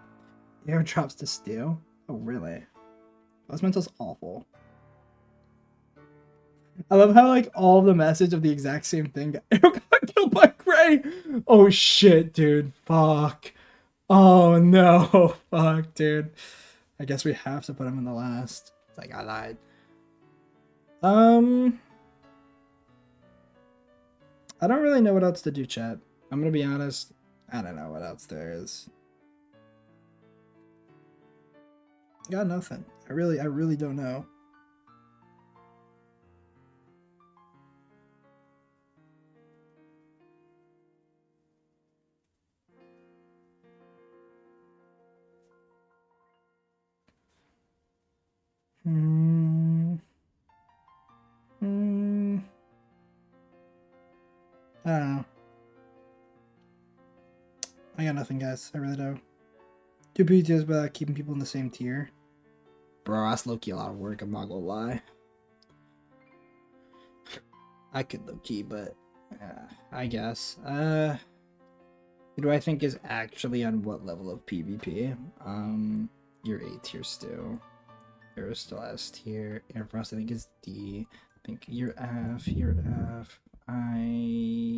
Arrow drops to Stu. Oh really? Flo's mental is awful. I love how, like, all the message of the exact same thing. Arrow got killed by Gray. Oh, shit, dude. Fuck. Oh, no. Fuck, dude. I guess we have to put him in the last. It's like, I lied. I don't really know what else to do, chat. I'm gonna be honest. I don't know what else there is. Got nothing. I really don't know. I don't know. I got nothing, guys. I really don't. Do PTs about keeping people in the same tier. Bro, that's low-key a lot of work, I'm not gonna lie. I could low-key, but I guess. Who do I think is actually on what level of PvP? You're A tier still. You're still S tier. Air Frost, I think, is D. I think you're F. You're F. I'm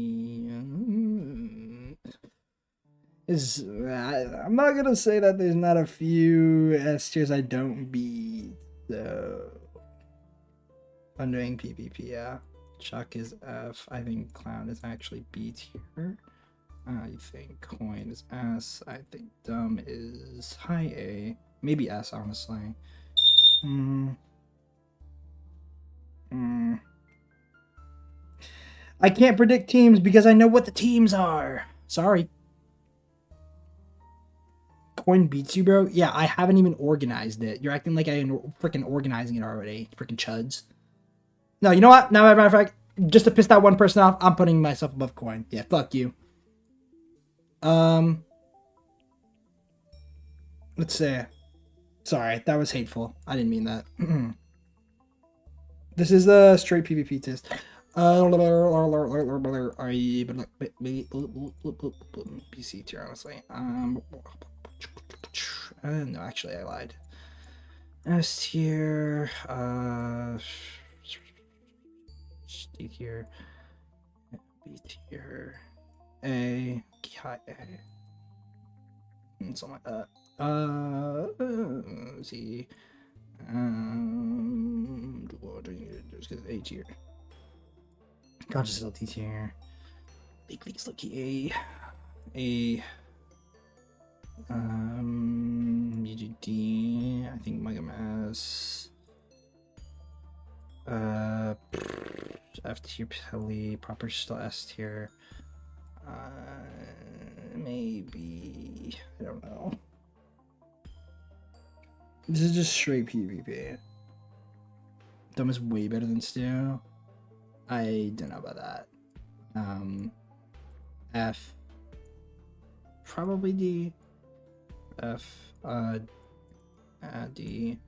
not gonna say that there's not a few S tiers I don't beat. So I'm doing PvP, yeah. Chuck is F. I think Clown is actually B tier. I think Coin is S. I think Dumb is high A. Maybe S, honestly. I can't predict teams because I know what the teams are. Sorry. Coin beats you, bro? Yeah, I haven't even organized it. You're acting like I'm freaking organizing it already. Freaking chuds. No, you know what? Now, as a matter of fact, just to piss that one person off, I'm putting myself above Coin. Yeah, fuck you. Let's see. Sorry, that was hateful. I didn't mean that. This is the straight PvP test. PC tier, honestly. No, actually, I lied. S tier. D tier. B tier. A. High A. Something like that. Let's see. Just get A tier. Conscious LT tier. Big League's lucky A. UGD. I think Mega Mass. F tier Pelly. Proper still S tier. Maybe. I don't know. This is just straight PvP. Dumb is way better than Stu. I don't know about that. F. Probably D. F. D.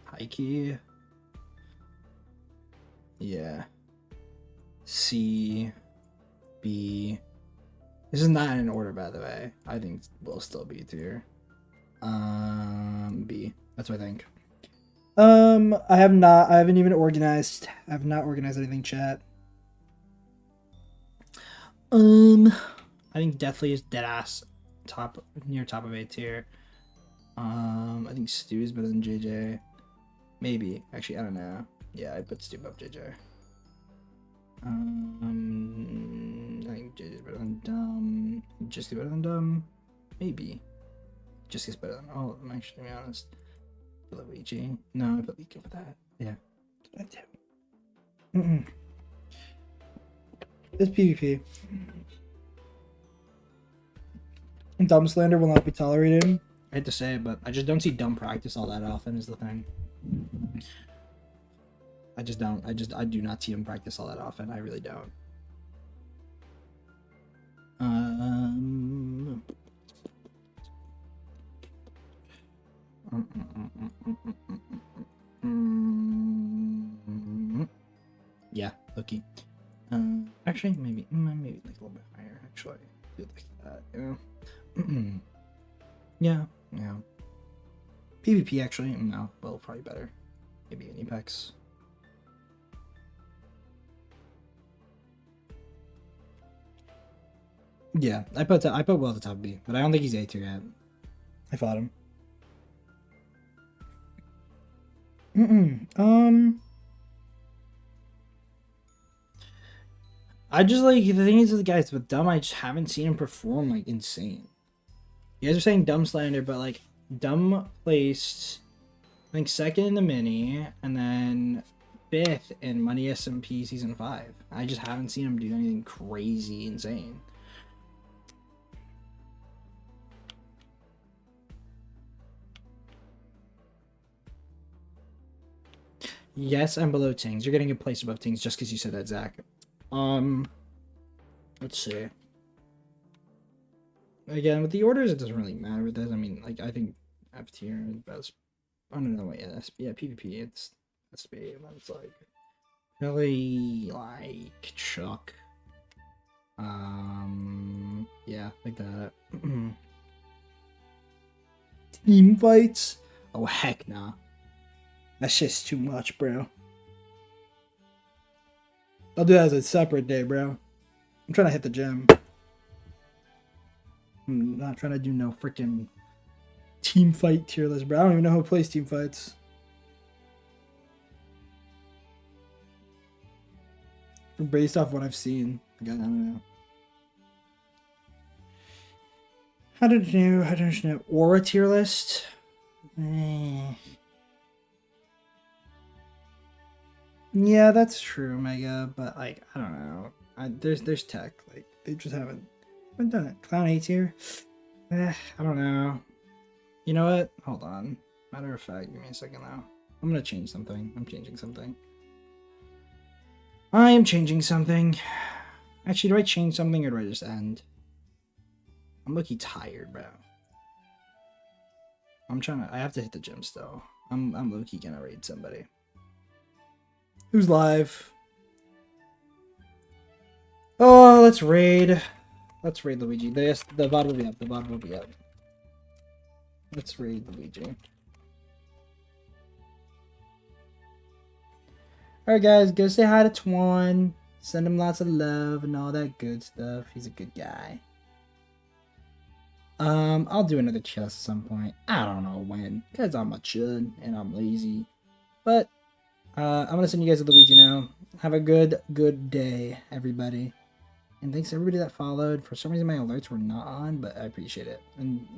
High key. Yeah. C. B. This is not in order, by the way. I think we'll still be tier. B. That's what I think. I haven't even organized. I have not organized anything, chat. I think Deathly is dead ass near top of A tier. I think Stu is better than JJ. Maybe. Actually, I don't know. Yeah, I put Stu above JJ. I think JJ is better than Dumb. Just better than Dumb. Maybe. Just gets better than all of them, actually, to be honest. Luigi. No, I put Luigi for that. Yeah. That's what I do. It's PvP. Dumb slander will not be tolerated. I hate to say it, but I just don't see Dumb practice all that often is the thing. I just don't. I do not see him practice all that often. I really don't. Yeah, Loki. Actually, maybe like a little bit higher. Actually, I feel like that. You know. Yeah. PvP actually, no. Well, probably better. Maybe an Apex. Yeah, I put Will at the top B, but I don't think he's A tier yet. I fought him. I just like the thing is with the guys with Dumb, I just haven't seen him perform like insane. You guys are saying Dumb slander, but like Dumb placed I think second in the mini and then 5th in MONEYSMP season 5. I just haven't seen him do anything crazy insane. Yes, I'm below Tings. You're getting a place above Tings just because you said that, Zach. Let's see. Again, with the orders, it doesn't really matter with this. I mean, like, I think F tier is best. I don't know, wait, yeah, PvP, it's SB, and then it's like, really, like, Chuck. Yeah, like that. Team fights? Oh, heck nah. That's just too much, bro. I'll do that as a separate day, bro. I'm trying to hit the gym. I'm not trying to do no freaking team fight tier list, bro. I don't even know who plays team fights. Based off what I've seen. Again, I don't know. How did you know? Aura tier list? Yeah, that's true, Mega, but like I don't know. There's tech, like they just haven't done it. Clown A tier? I don't know. You know what? Hold on. Matter of fact, give me a second though. I'm gonna change something. I'm changing something. I am changing something. Actually, do I change something or do I just end? I'm looking tired, bro. I have to hit the gym still. I'm low-key gonna raid somebody. Who's live? Oh, let's raid. Let's raid Luigi. The VOD will be up. The VOD will be up. Let's raid Luigi. Alright guys, go say hi to Twan. Send him lots of love and all that good stuff. He's a good guy. I'll do another chest at some point. I don't know when, because I'm a chud and I'm lazy. But I'm gonna send you guys to Luigi now. Have a good day, everybody. And thanks to everybody that followed. For some reason my alerts were not on, but I appreciate it. And